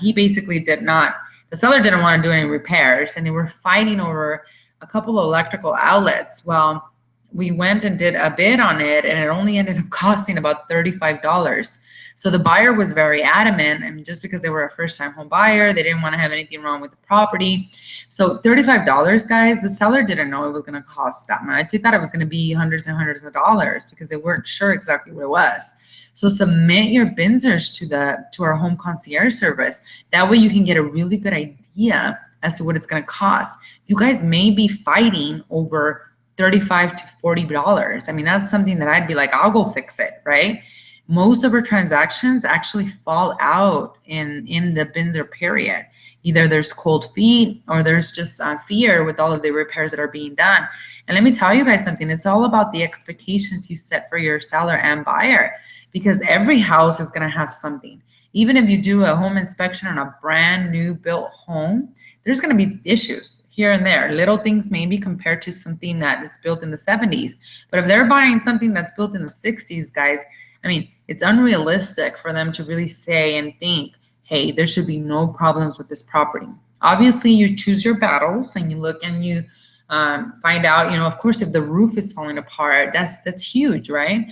he basically the seller didn't want to do any repairs, and they were fighting over a couple of electrical outlets. Well, we went and did a bid on it, and it only ended up costing about $35. So the buyer was very adamant, and just because they were a first-time home buyer, they didn't want to have anything wrong with the property. So $35, guys, the seller didn't know it was going to cost that much. They thought it was going to be hundreds and hundreds of dollars because they weren't sure exactly what it was. So submit your BINSers to our home concierge service. That way you can get a really good idea as to what it's going to cost. You guys may be fighting over $35 to $40. I mean, that's something that I'd be like, I'll go fix it, right? Most of our transactions actually fall out in the BINSer period. Either there's cold feet or there's just fear with all of the repairs that are being done. And let me tell you guys something, it's all about the expectations you set for your seller and buyer, because every house is gonna have something. Even if you do a home inspection on a brand new built home, there's going to be issues here and there, little things maybe compared to something that is built in the 70s. But if they're buying something that's built in the 60s, guys, I mean, it's unrealistic for them to really say and think, hey, there should be no problems with this property. Obviously, you choose your battles and you look and you find out, of course, if the roof is falling apart, that's huge, right?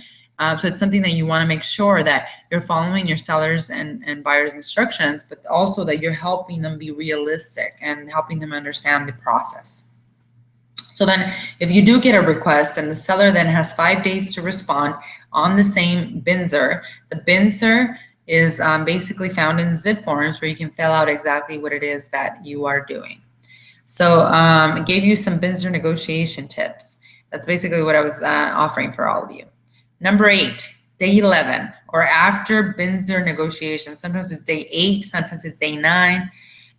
So it's something that you want to make sure that you're following your sellers and buyers instructions, but also that you're helping them be realistic and helping them understand the process. So then if you do get a request and the seller then has 5 days to respond on the same BINSer, the BINSer is basically found in zip forms where you can fill out exactly what it is that you are doing. So I gave you some BINSer negotiation tips. That's basically what I was offering for all of you. Number 8, day 11, or after BINSer negotiation. Sometimes it's day 8, sometimes it's day 9.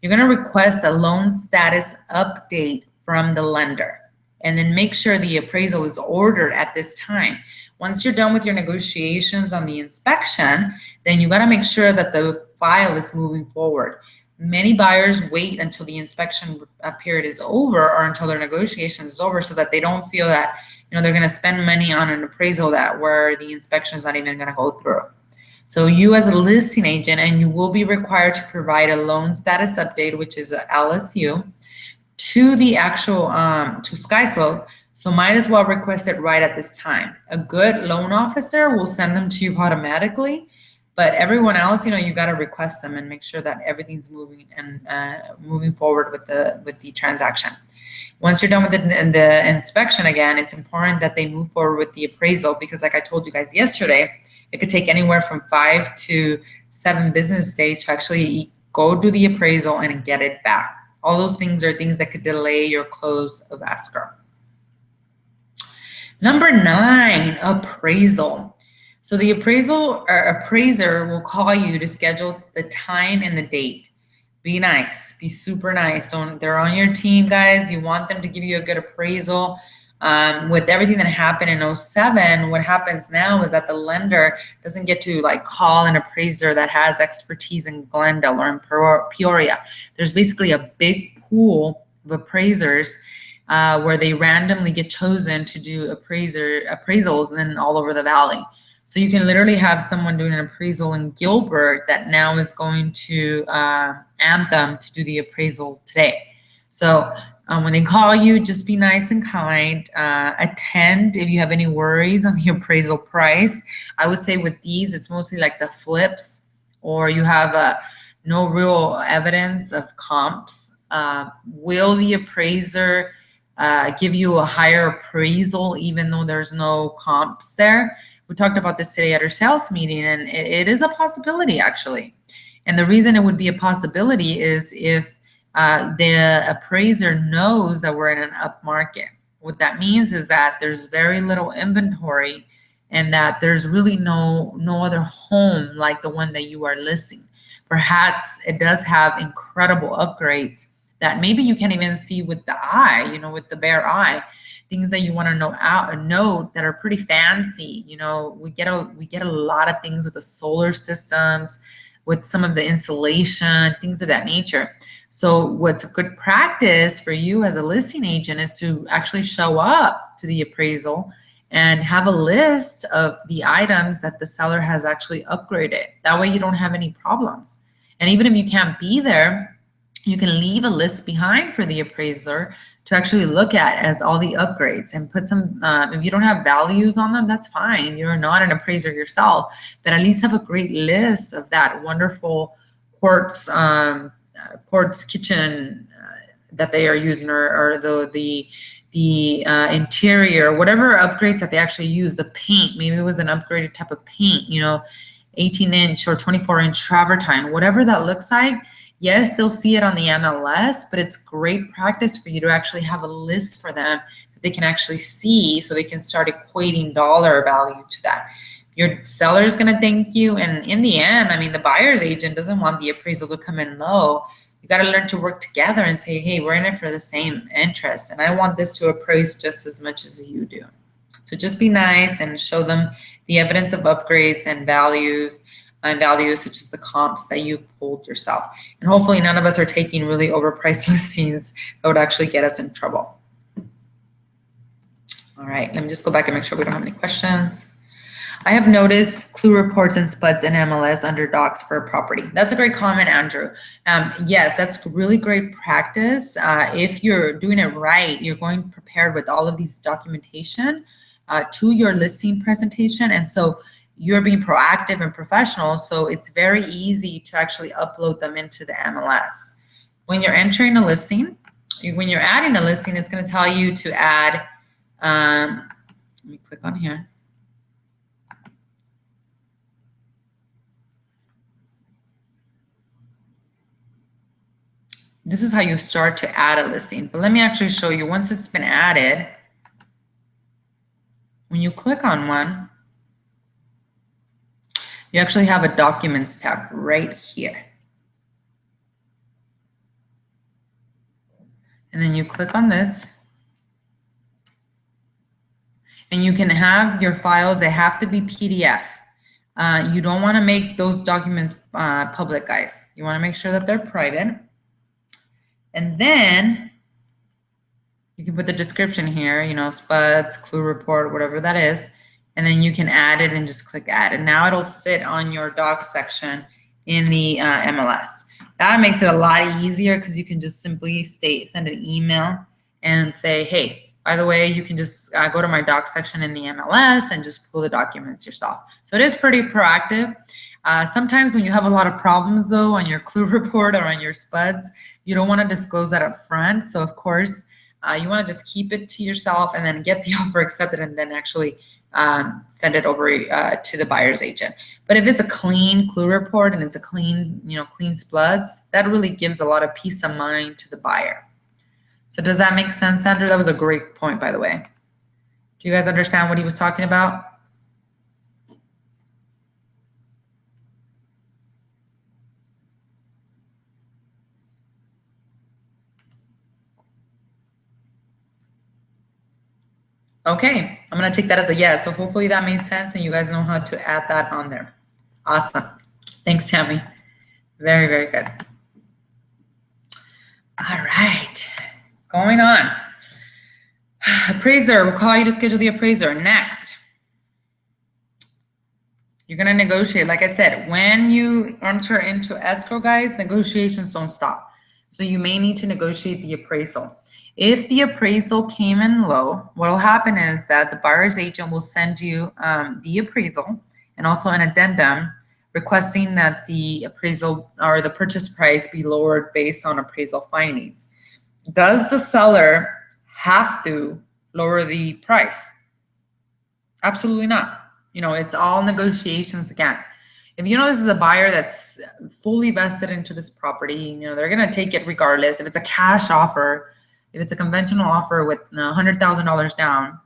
You're going to request a loan status update from the lender, and then make sure the appraisal is ordered at this time. Once you're done with your negotiations on the inspection, then you got to make sure that the file is moving forward. Many buyers wait until the inspection period is over or until their negotiation is over so that they don't feel that they're going to spend money on an appraisal where the inspection is not even going to go through. So you as a listing agent, and you will be required to provide a loan status update, which is a LSU, to the actual to SkySlope. So might as well request it right at this time. A good loan officer will send them to you automatically, but everyone else, you got to request them and make sure that everything's moving and moving forward with the transaction. Once you're done with the inspection, again, it's important that they move forward with the appraisal, because like I told you guys yesterday, it could take anywhere from 5 to 7 business days to actually go do the appraisal and get it back. All those things are things that could delay your close of escrow. Number 9, appraisal. So the appraiser will call you to schedule the time and the date. Be nice, be super nice. They're on your team, guys. You want them to give you a good appraisal. With everything that happened in 07, what happens now is that the lender doesn't get to call an appraiser that has expertise in Glendale or in Peoria. There's basically a big pool of appraisers where they randomly get chosen to do appraisals and all over the valley. So you can literally have someone doing an appraisal in Gilbert that now is going to Anthem to do the appraisal today. So when they call you, just be nice and kind. Attend if you have any worries on the appraisal price. I would say with these, it's mostly like the flips, or you have no real evidence of comps. Will the appraiser give you a higher appraisal even though there's no comps there? We talked about this today at our sales meeting, and it is a possibility actually. And the reason it would be a possibility is if the appraiser knows that we're in an up market. What that means is that there's very little inventory and that there's really no other home like the one that you are listing. Perhaps it does have incredible upgrades that maybe you can't even see with the eye, you know, with the bare eye. Things that you want to note that are pretty fancy. You know, we get a lot of things with the solar systems, with some of the insulation, things of that nature. So what's a good practice for you as a listing agent is to actually show up to the appraisal and have a list of the items that the seller has actually upgraded. That way you don't have any problems. And even if you can't be there, you can leave a list behind for the appraiser to actually look at as all the upgrades and put some, if you don't have values on them, that's fine. You're not an appraiser yourself, but at least have a great list of that wonderful quartz kitchen that they are using, or the interior, whatever upgrades that they actually use, the paint, maybe it was an upgraded type of paint, you know, 18-inch or 24-inch travertine, whatever that looks like. Yes, they'll see it on the MLS, but it's great practice for you to actually have a list for them that they can actually see so they can start equating dollar value to that. Your seller is going to thank you. And in the end, I mean, the buyer's agent doesn't want the appraisal to come in low. You got to learn to work together and say, hey, we're in it for the same interest. And I want this to appraise just as much as you do. So just be nice and show them the evidence of upgrades and values such as the comps that you've pulled yourself. And hopefully none of us are taking really overpriced listings that would actually get us in trouble. All right, let me just go back and make sure we don't have any questions. I have noticed clue reports and spuds in MLS under docs for a property. That's a great comment, Andrew. Yes, that's really great practice. If you're doing it right, you're going prepared with all of these documentation to your listing presentation. And so you're being proactive and professional, so it's very easy to actually upload them into the MLS. When you're entering a listing, when you're adding a listing, it's going to tell you to add, let me click on here. This is how you start to add a listing, but let me actually show you once it's been added. When you click on one, you actually have a documents tab right here. And then you click on this. And you can have your files, they have to be PDF. You don't want to make those documents public, guys. You want to make sure that they're private. And then you can put the description here, you know, spuds, clue report, whatever that is. And then you can add it and just click add. And now it'll sit on your docs section in the MLS. That makes it a lot easier because you can just simply send an email and say, hey, by the way, you can just go to my docs section in the MLS and just pull the documents yourself. So it is pretty proactive. Sometimes when you have a lot of problems though on your clue report or on your spuds, you don't want to disclose that up front. So of course, you want to just keep it to yourself and then get the offer accepted and then actually send it over to the buyer's agent. But if it's a clean clue report and it's a clean, you know, clean spuds, that really gives a lot of peace of mind to the buyer. So does that make sense, Andrew? That was a great point, by the way. Do you guys understand what he was talking about? Okay, I'm gonna take that as a yes. So hopefully that made sense and you guys know how to add that on there. Awesome. Thanks, Tammy. Very, very good. All right, going on. Appraiser, we'll call you to schedule the appraiser. Next, you're gonna negotiate. Like I said, when you enter into escrow, guys, negotiations don't stop. So you may need to negotiate the appraisal. If the appraisal came in low, what will happen is that the buyer's agent will send you the appraisal and also an addendum requesting that the appraisal or the purchase price be lowered based on appraisal findings. Does the seller have to lower the price? Absolutely not. You know, it's all negotiations again. If you know this is a buyer that's fully vested into this property, you know, they're going to take it regardless. If it's a cash offer, if it's a conventional offer with $100,000 down,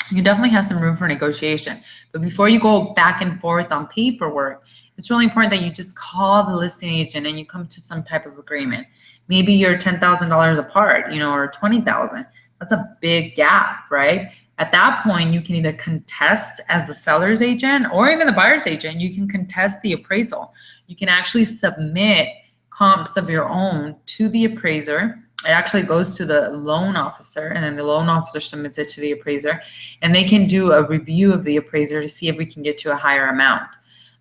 you definitely have some room for negotiation. But before you go back and forth on paperwork, it's really important that you just call the listing agent and you come to some type of agreement. Maybe you're $10,000 apart, you know, or 20,000. That's a big gap, right? At that point, you can either contest as the seller's agent or even the buyer's agent. You can contest the appraisal. You can actually submit comps of your own to the appraiser. It actually goes to the loan officer, and then the loan officer submits it to the appraiser, and they can do a review of the appraiser to see if we can get you a higher amount.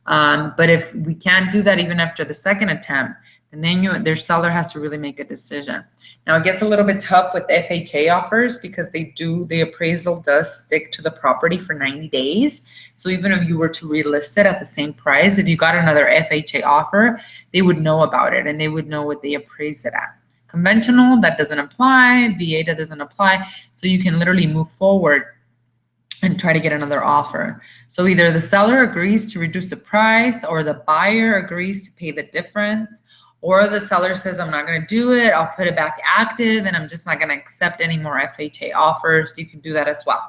But if we can't do that even after the second attempt, and then their seller has to really make a decision. Now it gets a little bit tough with FHA offers because the appraisal does stick to the property for 90 days. So even if you were to relist it at the same price, if you got another FHA offer, they would know about it and they would know what they appraised it at. Conventional, that doesn't apply. VA, that doesn't apply. So you can literally move forward and try to get another offer. So either the seller agrees to reduce the price or the buyer agrees to pay the difference, or the seller says, I'm not going to do it. I'll put it back active and I'm just not going to accept any more FHA offers. You can do that as well.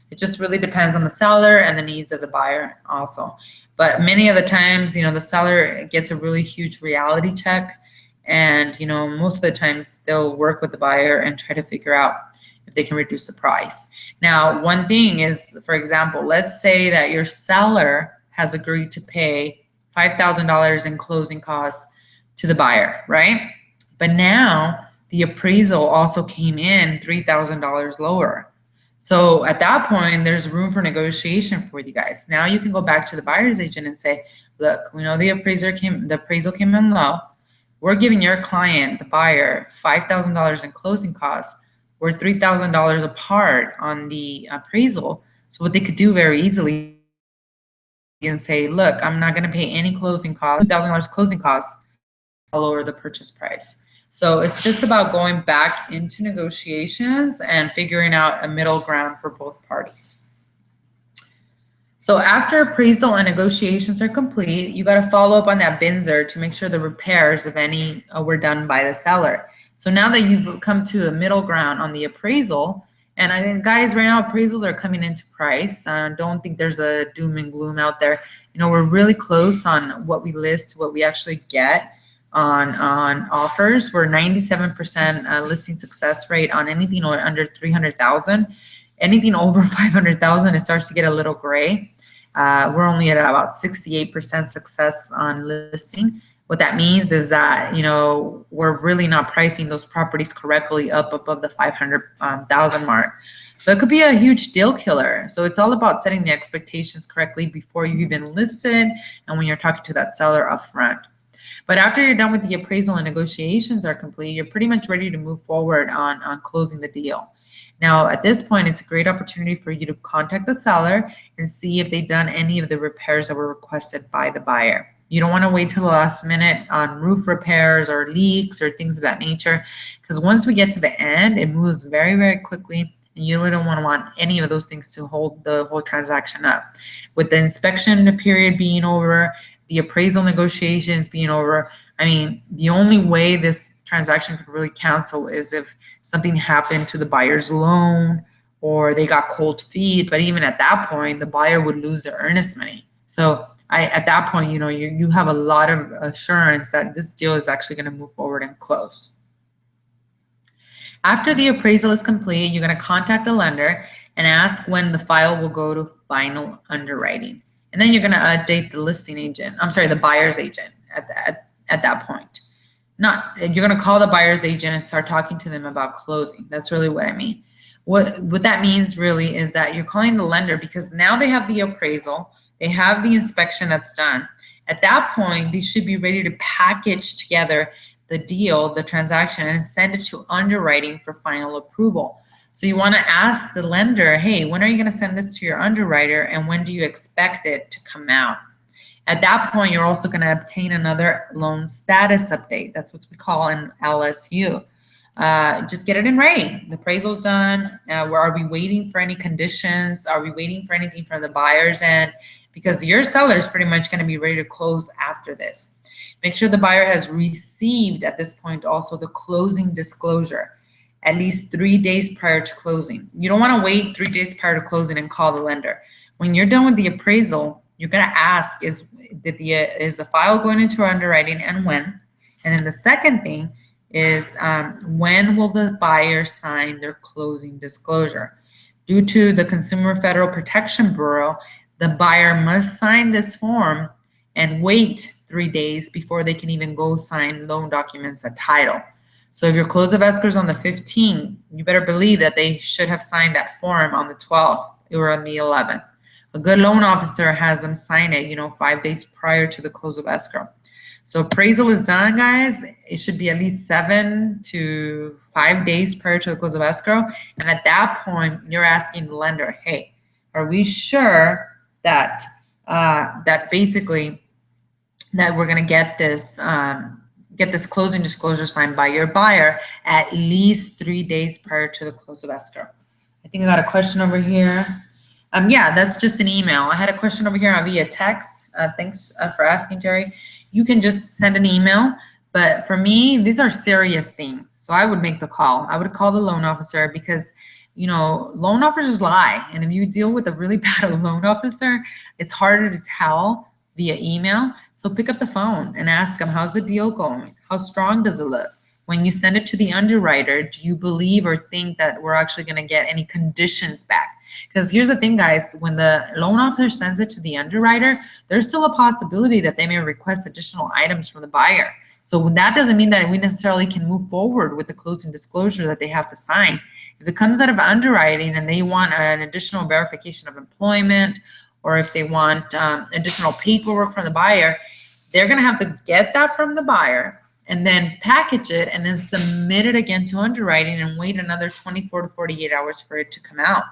It just really depends on the seller and the needs of the buyer also. But many of the times, you know, the seller gets a really huge reality check. And, you know, most of the times they'll work with the buyer and try to figure out if they can reduce the price. Now, one thing is, for example, let's say that your seller has agreed to pay $5,000 in closing costs to the buyer, right? But now the appraisal also came in $3,000 lower. So at that point, there's room for negotiation for you guys. Now you can go back to the buyer's agent and say, look, we know the appraisal came in low. We're giving your client, the buyer, $5,000 in closing costs. We're $3,000 apart on the appraisal. So what they could do very easily and say, look, I'm not going to pay any closing costs, $2,000 closing costs, I'll lower the purchase price. So it's just about going back into negotiations and figuring out a middle ground for both parties. So after appraisal and negotiations are complete, you got to follow up on that BINSR to make sure the repairs, if any, were done by the seller. So now that you've come to a middle ground on the appraisal, and I think, guys, right now appraisals are coming into price. Don't think there's a doom and gloom out there. You know, we're really close on what we list, what we actually get on offers. We're 97% listing success rate on anything under 300,000. Anything over 500,000, it starts to get a little gray. We're only at about 68% success on listing. What that means is that, you know, we're really not pricing those properties correctly up above the 500,000 mark. So it could be a huge deal killer. So it's all about setting the expectations correctly before you even list it and when you're talking to that seller upfront. But after you're done with the appraisal and negotiations are complete, you're pretty much ready to move forward on closing the deal. Now, at this point, it's a great opportunity for you to contact the seller and see if they've done any of the repairs that were requested by the buyer. You don't want to wait till the last minute on roof repairs or leaks or things of that nature, because once we get to the end, it moves very, very quickly, and you really don't want any of those things to hold the whole transaction up. With the inspection period being over, the appraisal negotiations being over, I mean, the only way this transaction could really cancel is if something happened to the buyer's loan or they got cold feet. But even at that point, the buyer would lose their earnest money. So at that point, you know, you have a lot of assurance that this deal is actually going to move forward and close. After the appraisal is complete, you're going to contact the lender and ask when the file will go to final underwriting. And then you're going to update the listing agent, the buyer's agent at that point. You're going to call the buyer's agent and start talking to them about closing. That's really what I mean. What that means really is that you're calling the lender because now they have the appraisal, they have the inspection that's done. At that point, they should be ready to package together the deal, the transaction, and send it to underwriting for final approval. So you want to ask the lender, hey, when are you going to send this to your underwriter and when do you expect it to come out? At that point, you're also going to obtain another loan status update. That's what we call an LSU. Just get it in writing. The appraisal's done. Are we waiting for any conditions? Are we waiting for anything from the buyer's end? because your seller is pretty much going to be ready to close after this. Make sure the buyer has received at this point also the closing disclosure at least 3 days prior to closing. You don't want to wait 3 days prior to closing and call the lender. When you're done with the appraisal, you're going to ask, is the file going into underwriting and when? And then the second thing is when will the buyer sign their closing disclosure? Due to the Consumer Federal Protection Bureau, the buyer must sign this form and wait 3 days before they can even go sign loan documents at title. So if your close of escrow is on the 15th, you better believe that they should have signed that form on the 12th or on the 11th. A good loan officer has them sign it, 5 days prior to the close of escrow. So appraisal is done, guys. It should be at least 7 to 5 days prior to the close of escrow. And at that point, you're asking the lender, hey, are we sure that basically that we're going to get this closing disclosure signed by your buyer at least 3 days prior to the close of escrow? I think I got a question over here. Yeah, that's just an email. I had a question over here via text. Thanks for asking, Jerry. You can just send an email, but for me, these are serious things. So I would make the call. I would call the loan officer because, loan officers lie. And if you deal with a really bad loan officer, it's harder to tell via email. So pick up the phone and ask them, how's the deal going? How strong does it look? When you send it to the underwriter, do you believe or think that we're actually going to get any conditions back? Because here's the thing, guys, when the loan officer sends it to the underwriter, there's still a possibility that they may request additional items from the buyer. So that doesn't mean that we necessarily can move forward with the closing disclosure that they have to sign. If it comes out of underwriting and they want an additional verification of employment, or if they want additional paperwork from the buyer, they're going to have to get that from the buyer and then package it and then submit it again to underwriting and wait another 24 to 48 hours for it to come out.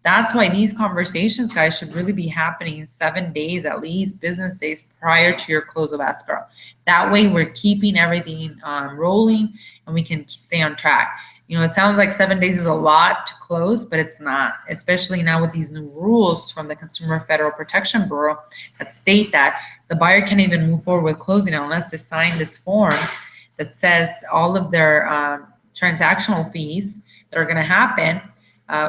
That's why these conversations, guys, should really be happening 7 days, at least business days prior to your close of escrow. That way we're keeping everything rolling and we can stay on track. It sounds like 7 days is a lot to close, but it's not, especially now with these new rules from the Consumer Federal Protection Bureau that state that the buyer can't even move forward with closing unless they sign this form that says all of their transactional fees that are going to happen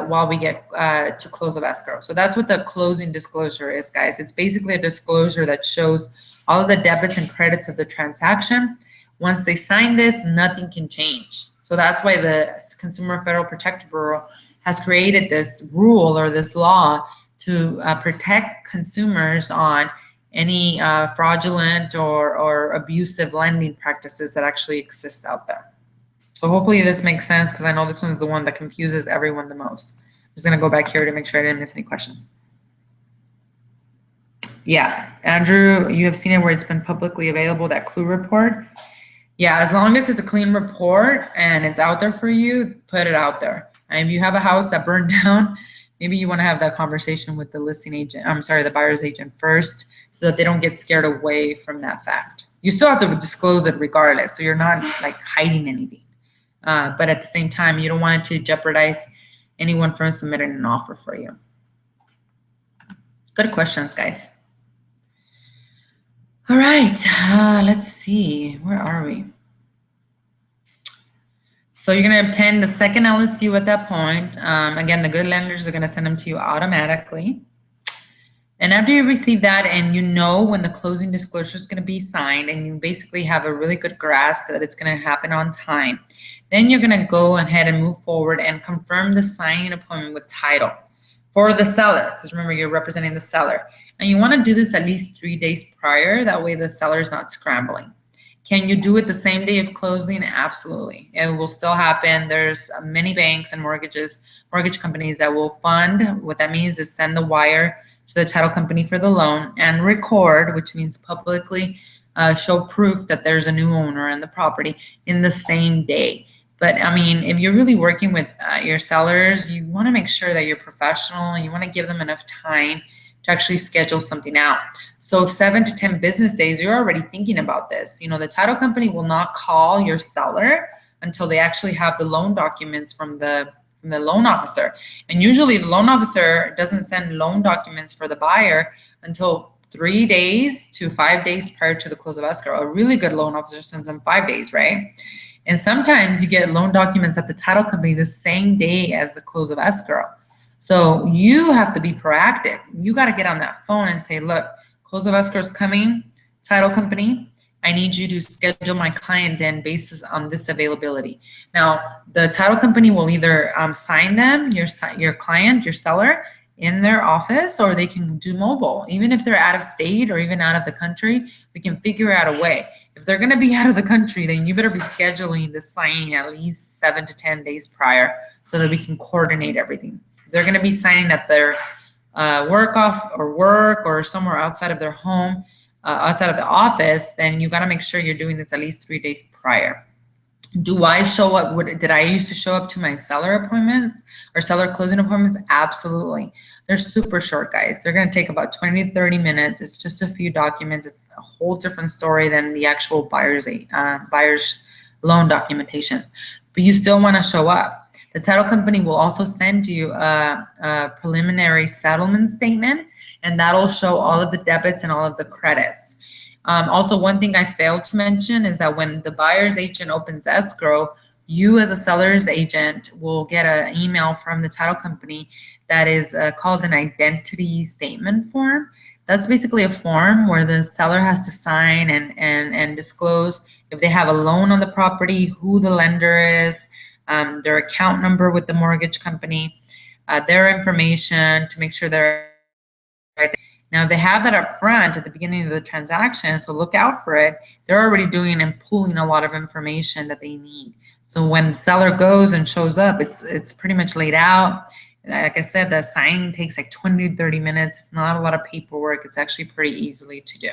while we get to close of escrow. So that's what the closing disclosure is, guys. It's basically a disclosure that shows all of the debits and credits of the transaction. Once they sign this, nothing can change. So that's why the Consumer Federal Protection Bureau has created this rule or this law to protect consumers on any fraudulent or abusive lending practices that actually exist out there. So hopefully this makes sense, because I know this one is the one that confuses everyone the most. I'm just going to go back here to make sure I didn't miss any questions. Yeah, Andrew, you have seen it where it's been publicly available, that clue report. Yeah, as long as it's a clean report and it's out there for you, put it out there. And if you have a house that burned down, maybe you want to have that conversation with the listing agent, the buyer's agent first, so that they don't get scared away from that fact. You still have to disclose it regardless, so you're not like hiding anything. But at the same time, you don't want it to jeopardize anyone from submitting an offer for you. Good questions, guys. All right, let's see, where are we? So you're going to obtain the second LSU at that point. Again, the good lenders are going to send them to you automatically. And after you receive that and you know when the closing disclosure is going to be signed and you basically have a really good grasp that it's going to happen on time, then you're going to go ahead and move forward and confirm the signing appointment with title for the seller, because remember, you're representing the seller. And you want to do this at least 3 days prior. That way the seller is not scrambling. Can you do it the same day of closing? Absolutely. It will still happen. There's many banks and mortgage companies that will fund. What that means is send the wire to the title company for the loan and record, which means publicly show proof that there's a new owner in the property in the same day. But I mean, if you're really working with your sellers, you want to make sure that you're professional and you want to give them enough time to actually schedule something out. So 7 to 10 business days, you're already thinking about this. The title company will not call your seller until they actually have the loan documents from the from the loan officer. And usually the loan officer doesn't send loan documents for the buyer until 3 days to 5 days prior to the close of escrow. A really good loan officer sends them 5 days, right? And sometimes you get loan documents at the title company the same day as the close of escrow. So you have to be proactive. You got to get on that phone and say, look, close of escrow is coming, title company, I need you to schedule my client in basis on this availability. Now, the title company will either sign them, your client, your seller, in their office, or they can do mobile. Even if they're out of state or even out of the country, we can figure out a way. If they're gonna be out of the country, then you better be scheduling the signing at least 7 to 10 days prior so that we can coordinate everything. If they're gonna be signing at their work or somewhere outside of their home, outside of the office, then you gotta make sure you're doing this at least 3 days prior. Do I show up? Did I used to show up to my seller appointments or seller closing appointments? Absolutely. They're super short, guys. They're going to take about 20 to 30 minutes. It's just a few documents. It's a whole different story than the actual buyer's loan documentations. But you still want to show up. The title company will also send you a preliminary settlement statement, and that'll show all of the debits and all of the credits. Also, one thing I failed to mention is that when the buyer's agent opens escrow, you as a seller's agent will get an email from the title company that is called an identity statement form. That's basically a form where the seller has to sign and disclose if they have a loan on the property, who the lender is, their account number with the mortgage company, their information to make sure they're right. Now, if they have that up front at the beginning of the transaction, so look out for it, they're already doing and pulling a lot of information that they need. So when the seller goes and shows up, it's pretty much laid out. Like I said, the signing takes like 20 to 30 minutes. It's not a lot of paperwork. It's actually pretty easily to do.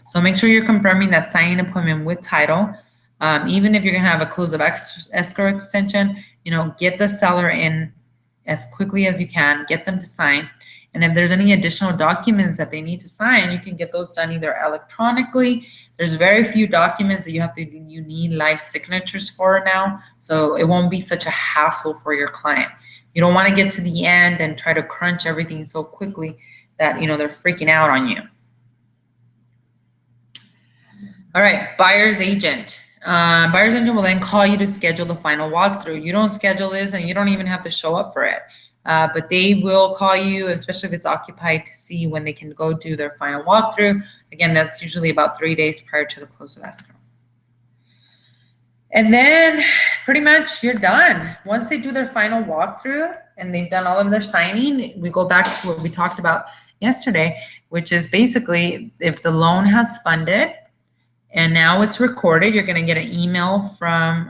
So make sure you're confirming that signing appointment with title. Even if you're gonna have a close of escrow extension, get the seller in as quickly as you can, get them to sign. And if there's any additional documents that they need to sign, you can get those done either electronically. There's very few documents that you need live signatures for now, so it won't be such a hassle for your client. You don't want to get to the end and try to crunch everything so quickly that they're freaking out on you. All right, buyer's agent. Buyer's agent will then call you to schedule the final walkthrough. You don't schedule this, and you don't even have to show up for it. But they will call you, especially if it's occupied, to see when they can go do their final walkthrough. Again, that's usually about 3 days prior to the close of escrow. And then pretty much you're done. Once they do their final walkthrough and they've done all of their signing, we go back to what we talked about yesterday, which is basically if the loan has funded and now it's recorded, you're going to get an email from,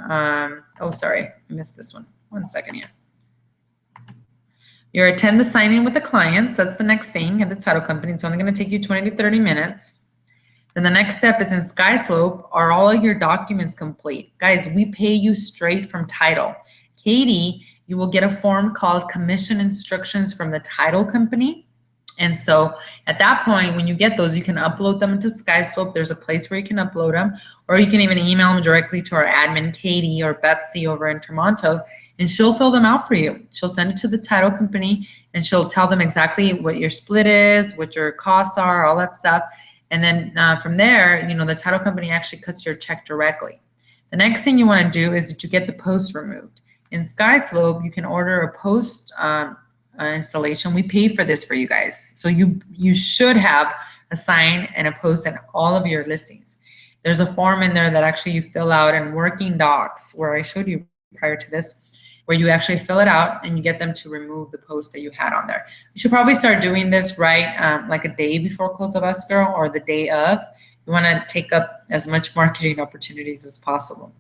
oh, sorry, I missed this one. 1 second here. You attend the signing with the clients. That's the next thing at the title company. It's only going to take you 20 to 30 minutes. Then the next step is in SkySlope. Are all of your documents complete? Guys, we pay you straight from title. Katie, you will get a form called commission instructions from the title company. And so at that point, when you get those, you can upload them into SkySlope. There's a place where you can upload them, or you can even email them directly to our admin, Katie or Betsy over in Toronto, and she'll fill them out for you. She'll send it to the title company, and she'll tell them exactly what your split is, what your costs are, all that stuff. And then from there, the title company actually cuts your check directly. The next thing you want to do is that you get the post removed. In SkySlope, you can order a post installation. We pay for this for you guys. So you should have a sign and a post in all of your listings. There's a form in there that actually you fill out in working docs, where I showed you prior to this, where you actually fill it out and you get them to remove the post that you had on there. You should probably start doing this like a day before close of escrow or the day of. You want to take up as much marketing opportunities as possible.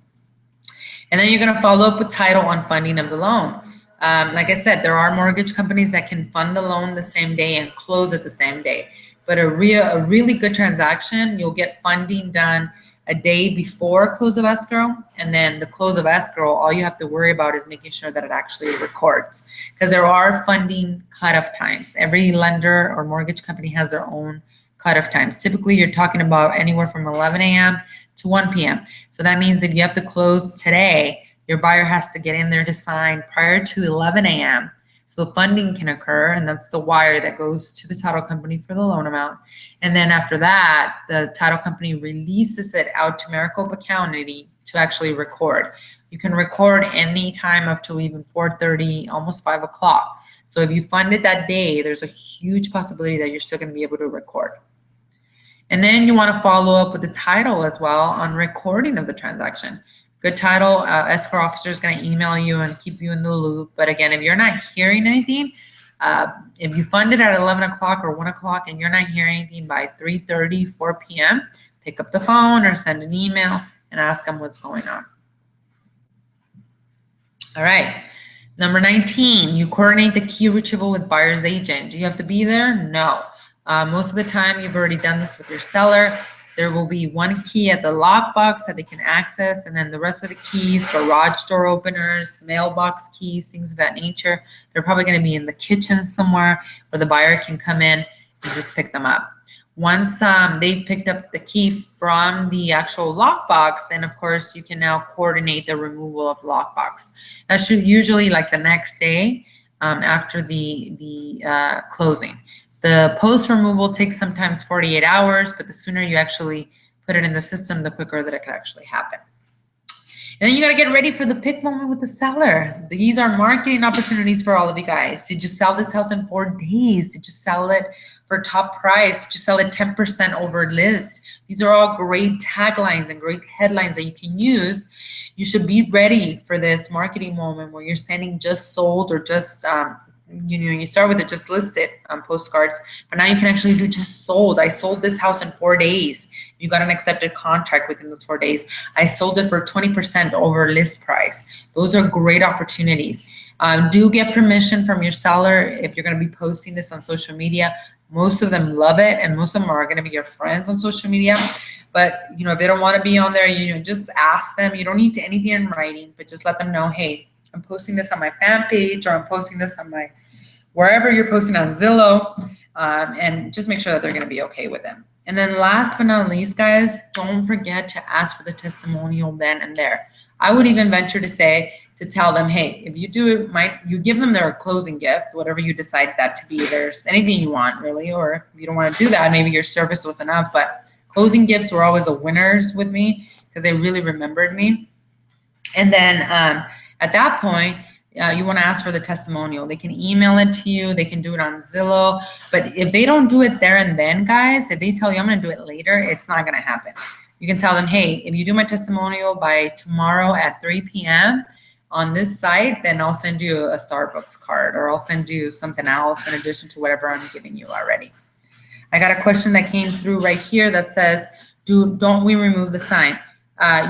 And then you're going to follow up with title on funding of the loan. Like I said, there are mortgage companies that can fund the loan the same day and close it the same day. But a really good transaction, you'll get funding done a day before close of escrow, and then the close of escrow, all you have to worry about is making sure that it actually records, because there are funding cutoff times. Every lender or mortgage company has their own cutoff times. Typically, you're talking about anywhere from 11 a.m. to 1 p.m. So that means if you have to close today, your buyer has to get in there to sign prior to 11 a.m. so the funding can occur, and that's the wire that goes to the title company for the loan amount. And then after that, the title company releases it out to Maricopa County to actually record. You can record any time up to even 4:30, almost 5 o'clock. So if you fund it that day, there's a huge possibility that you're still going to be able to record. And then you want to follow up with the title as well on recording of the transaction. Good title, escrow officer is going to email you and keep you in the loop. But again, if you're not hearing anything, if you fund it at 11 o'clock or 1 o'clock and you're not hearing anything by 3:30, 4 p.m., pick up the phone or send an email and ask them what's going on. All right. Number 19, you coordinate the key retrieval with buyer's agent. Do you have to be there? No. Most of the time, you've already done this with your seller. There will be one key at the lockbox that they can access, and then the rest of the keys, garage door openers, mailbox keys, things of that nature, they're probably going to be in the kitchen somewhere where the buyer can come in and just pick them up. Once they've picked up the key from the actual lockbox, then of course you can now coordinate the removal of lockbox. That should usually like the next day after the closing. The post removal takes sometimes 48 hours, but the sooner you actually put it in the system, the quicker that it can actually happen. And then you got to get ready for the pick moment with the seller. These are marketing opportunities for all of you guys. Did you sell this house in 4 days? Did you sell it for top price? Did you sell it 10% over list? These are all great taglines and great headlines that you can use. You should be ready for this marketing moment where you're sending just sold or just, you start with it just listed on postcards, but now you can actually do just sold. I sold this house in 4 days. You got an accepted contract within those 4 days. I sold it for 20% over list price. Those are great opportunities. Do get permission from your seller if you're going to be posting this on social media. Most of them love it, and most of them are going to be your friends on social media. But if they don't want to be on there, just ask them. You don't need to anything in writing, but just let them know, hey, I'm posting this on my fan page, or I'm posting this on my wherever you're posting on Zillow, and just make sure that they're going to be okay with them. And then last but not least, guys, don't forget to ask for the testimonial then and there. I would even venture to say, to tell them, hey, if you do it, you give them their closing gift, whatever you decide that to be. There's anything you want, really, or if you don't want to do that, maybe your service was enough. But closing gifts were always the winners with me because they really remembered me. And then at that point, you want to ask for the testimonial. They can email it to you. They can do it on Zillow. But if they don't do it there and then, guys, if they tell you I'm going to do it later, it's not going to happen. You can tell them, hey, if you do my testimonial by tomorrow at 3 p.m. on this site, then I'll send you a Starbucks card, or I'll send you something else in addition to whatever I'm giving you already. I got a question that came through right here that says, don't we remove the sign?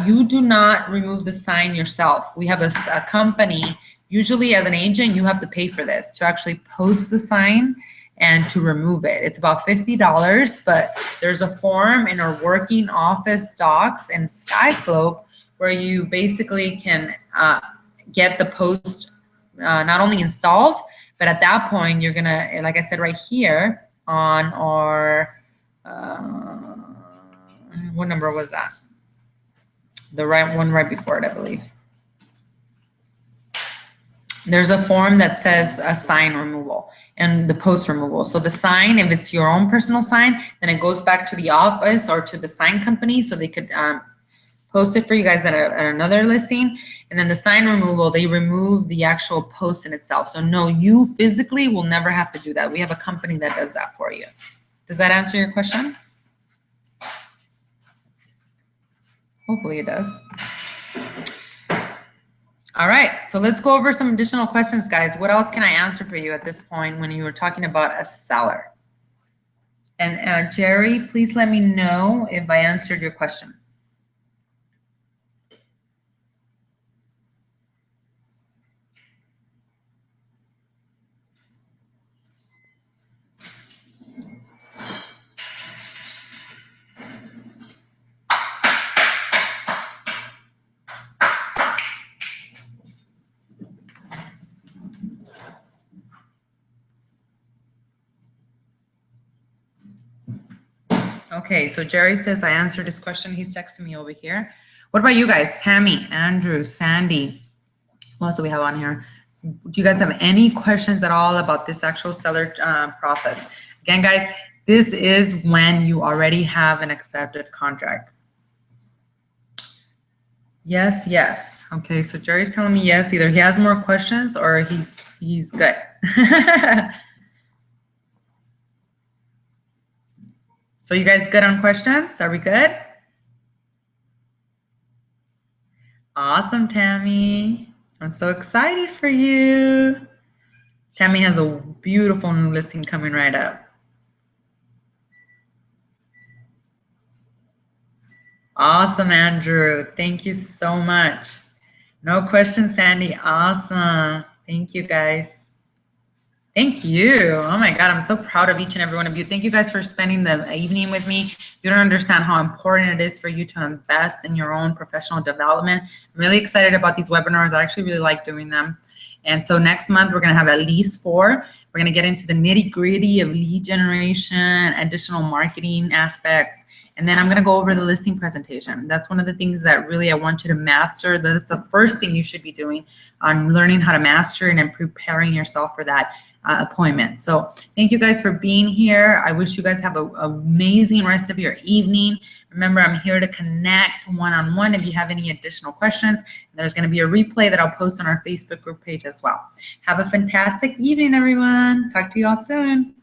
You do not remove the sign yourself. We have a company. Usually as an agent, you have to pay for this to actually post the sign and to remove it. It's about $50, but there's a form in our working office docs and SkySlope where you basically can get the post not only installed, but at that point, you're gonna, like I said right here on our, what number was that? The right one right before it, I believe. There's a form that says a sign removal and the post removal. So the sign, if it's your own personal sign, then it goes back to the office or to the sign company so they could post it for you guys at another listing. And then the sign removal, they remove the actual post in itself. So no, you physically will never have to do that. We have a company that does that for you. Does that answer your question? Hopefully it does. All right, so let's go over some additional questions, guys. What else can I answer for you at this point when you were talking about a seller? And Jerry, please let me know if I answered your question. Okay, so Jerry says I answered his question. He's texting me over here. What about you guys? Tammy, Andrew, Sandy, What else do we have on here? Do you guys have any questions at all about this actual seller process? Again, guys, this is when you already have an accepted contract. Yes, yes. Okay, so Jerry's telling me yes. Either he has more questions or he's good. So you guys good on questions? Are we good? Awesome, Tammy. I'm so excited for you. Tammy has a beautiful new listing coming right up. Awesome, Andrew. Thank you so much. No questions, Sandy. Awesome. Thank you, guys. Thank you. Oh my God, I'm so proud of each and every one of you. Thank you guys for spending the evening with me. You don't understand how important it is for you to invest in your own professional development. I'm really excited about these webinars. I actually really like doing them. And so next month, we're going to have at least 4. We're going to get into the nitty gritty of lead generation, additional marketing aspects. And then I'm going to go over the listing presentation. That's one of the things that really I want you to master. That's the first thing you should be doing on learning how to master and then preparing yourself for that appointment. So thank you guys for being here. I wish you guys have an amazing rest of your evening. Remember, I'm here to connect one-on-one if you have any additional questions. There's going to be a replay that I'll post on our Facebook group page as well. Have a fantastic evening, everyone. Talk to you all soon.